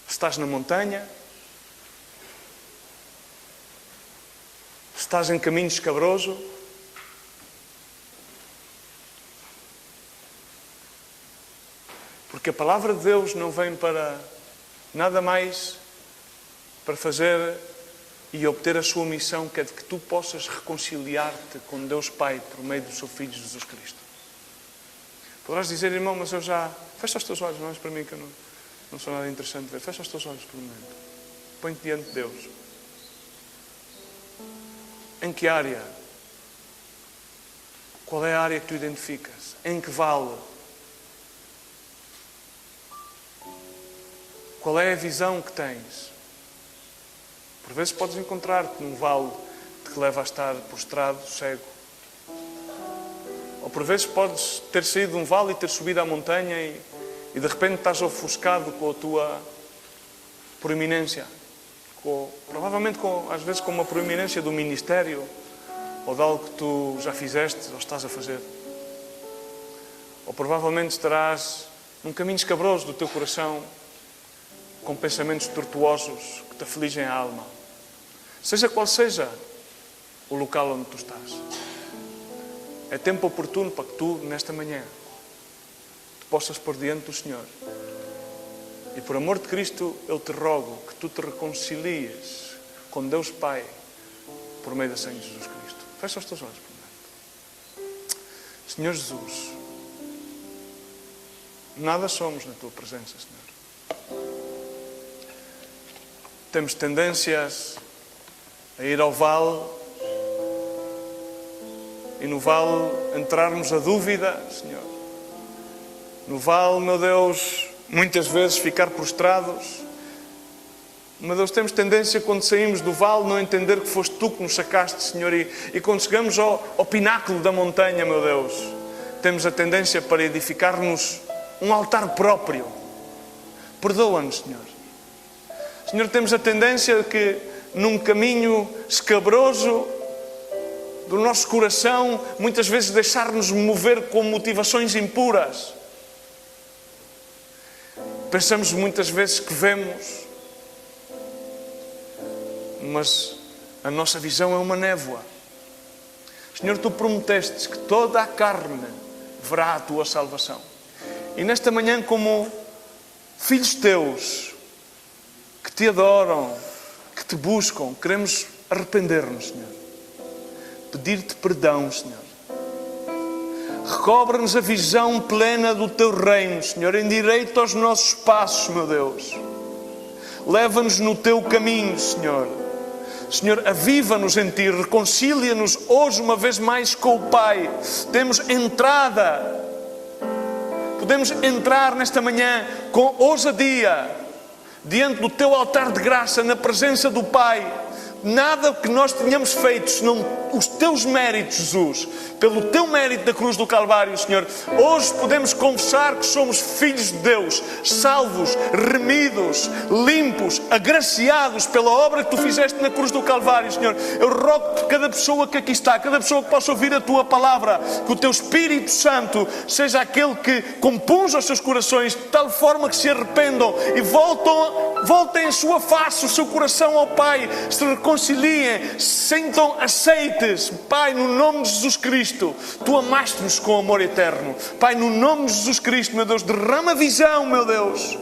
se estás na montanha, se estás em caminho escabroso, porque a palavra de Deus não vem para nada mais para fazer e obter a sua missão, que é de que tu possas reconciliar-te com Deus Pai por meio do seu Filho Jesus Cristo. Poderás dizer, irmão, mas eu já... Fecha os teus olhos, não é para mim que eu não sou nada interessante ver. Fecha os teus olhos por um momento. Põe-te diante de Deus. Em que área? Qual é a área que tu identificas? Em que vale? Qual é a visão que tens? Por vezes podes encontrar-te num vale que leva a estar prostrado, cego. Ou por vezes podes ter saído de um vale e ter subido à montanha e de repente estás ofuscado com a tua proeminência. Provavelmente, às vezes, com uma proeminência do ministério ou de algo que tu já fizeste ou estás a fazer. Ou provavelmente estarás num caminho escabroso do teu coração com pensamentos tortuosos que te afligem a alma. Seja qual seja o local onde tu estás. É tempo oportuno para que tu, nesta manhã, te possas pôr diante do Senhor. E por amor de Cristo, eu te rogo que tu te reconcilies com Deus Pai por meio da sangue de Jesus Cristo. Fecha os teus olhos por um momento. Senhor Jesus, nada somos na tua presença, Senhor. Temos tendências a ir ao vale e no vale entrarmos a dúvida, Senhor. No vale, meu Deus, muitas vezes ficar prostrados. Meu Deus, temos tendência quando saímos do vale não entender que foste tu que nos sacaste, Senhor. E quando chegamos ao pináculo da montanha, meu Deus, temos a tendência para edificar-nos um altar próprio. Perdoa-nos, Senhor. Senhor, temos a tendência de que num caminho escabroso do nosso coração, muitas vezes deixar-nos mover com motivações impuras. Pensamos muitas vezes que vemos, mas a nossa visão é uma névoa. Senhor, tu prometestes que toda a carne verá a tua salvação. E nesta manhã, como filhos teus, que te adoram, que te buscam, queremos arrepender-nos, Senhor. Pedir-te perdão, Senhor. Recobre-nos a visão plena do teu reino, Senhor. Endireita os nossos passos, meu Deus. Leva-nos no teu caminho, Senhor. Senhor, aviva-nos em ti. Reconcilia-nos hoje uma vez mais com o Pai. Temos entrada. Podemos entrar nesta manhã com ousadia diante do teu altar de graça, na presença do Pai. Nada que nós tenhamos feito, senão os teus méritos, Jesus. Pelo teu mérito da cruz do Calvário, Senhor. Hoje podemos confessar que somos filhos de Deus, salvos, remidos, limpos, agraciados pela obra que tu fizeste na cruz do Calvário, Senhor. Eu rogo por cada pessoa que aqui está, cada pessoa que possa ouvir a tua palavra, que o teu Espírito Santo seja aquele que compunja os seus corações de tal forma que se arrependam e voltem a sua face, o seu coração ao Pai, se reconciliem, se sintam aceites. Pai, no nome de Jesus Cristo, tu amaste-nos com amor eterno. Pai, no nome de Jesus Cristo, meu Deus, derrama visão, meu Deus.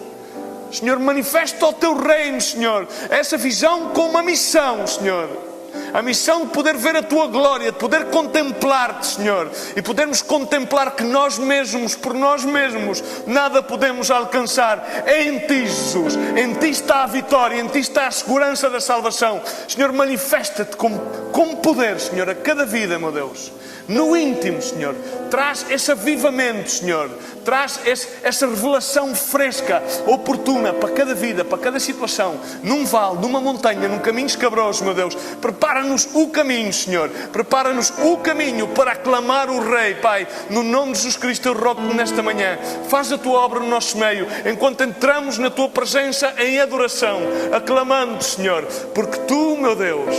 Senhor, manifesta o teu reino, Senhor. Essa visão com uma missão, Senhor. A missão de poder ver a tua glória, de poder contemplar-te, Senhor. E podermos contemplar que nós mesmos, por nós mesmos, nada podemos alcançar. É em ti, Jesus. Em ti está a vitória, em ti está a segurança da salvação. Senhor, manifesta-te com poder, Senhor, a cada vida, meu Deus. No íntimo, Senhor, traz esse avivamento, Senhor. Traz essa revelação fresca, oportuna para cada vida, para cada situação. Num vale, numa montanha, num caminho escabroso, meu Deus. Prepara-nos o caminho, Senhor. Prepara-nos o caminho para aclamar o Rei, Pai. No nome de Jesus Cristo, eu rogo-te nesta manhã. Faz a tua obra no nosso meio, enquanto entramos na tua presença em adoração, aclamando-te, Senhor. Porque tu, meu Deus,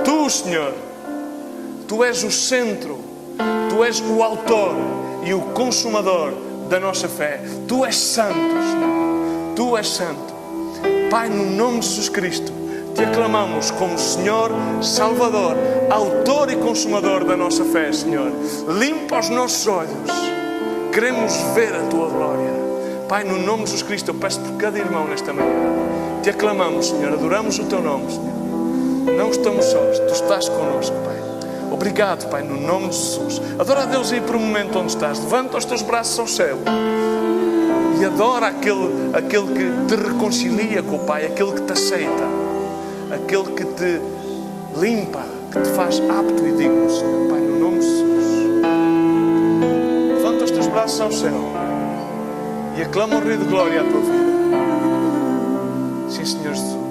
tu, Senhor, tu és o centro, tu és o autor e o consumador da nossa fé. Tu és santo, Senhor. Tu és santo. Pai, no nome de Jesus Cristo, te aclamamos como Senhor, Salvador, autor e consumador da nossa fé, Senhor. Limpa os nossos olhos. Queremos ver a tua glória. Pai, no nome de Jesus Cristo, eu peço por cada irmão nesta manhã. Te aclamamos, Senhor. Adoramos o teu nome, Senhor. Não estamos sós. Tu estás connosco, Pai. Obrigado, Pai, no nome de Jesus. Adora a Deus aí por um momento onde estás. Levanta os teus braços ao céu e adora aquele que te reconcilia com o Pai, aquele que te aceita, aquele que te limpa, que te faz apto e digno, Senhor. Pai, no nome de Jesus. Levanta os teus braços ao céu e aclama o Rei de Glória à tua vida. Sim, Senhor Jesus.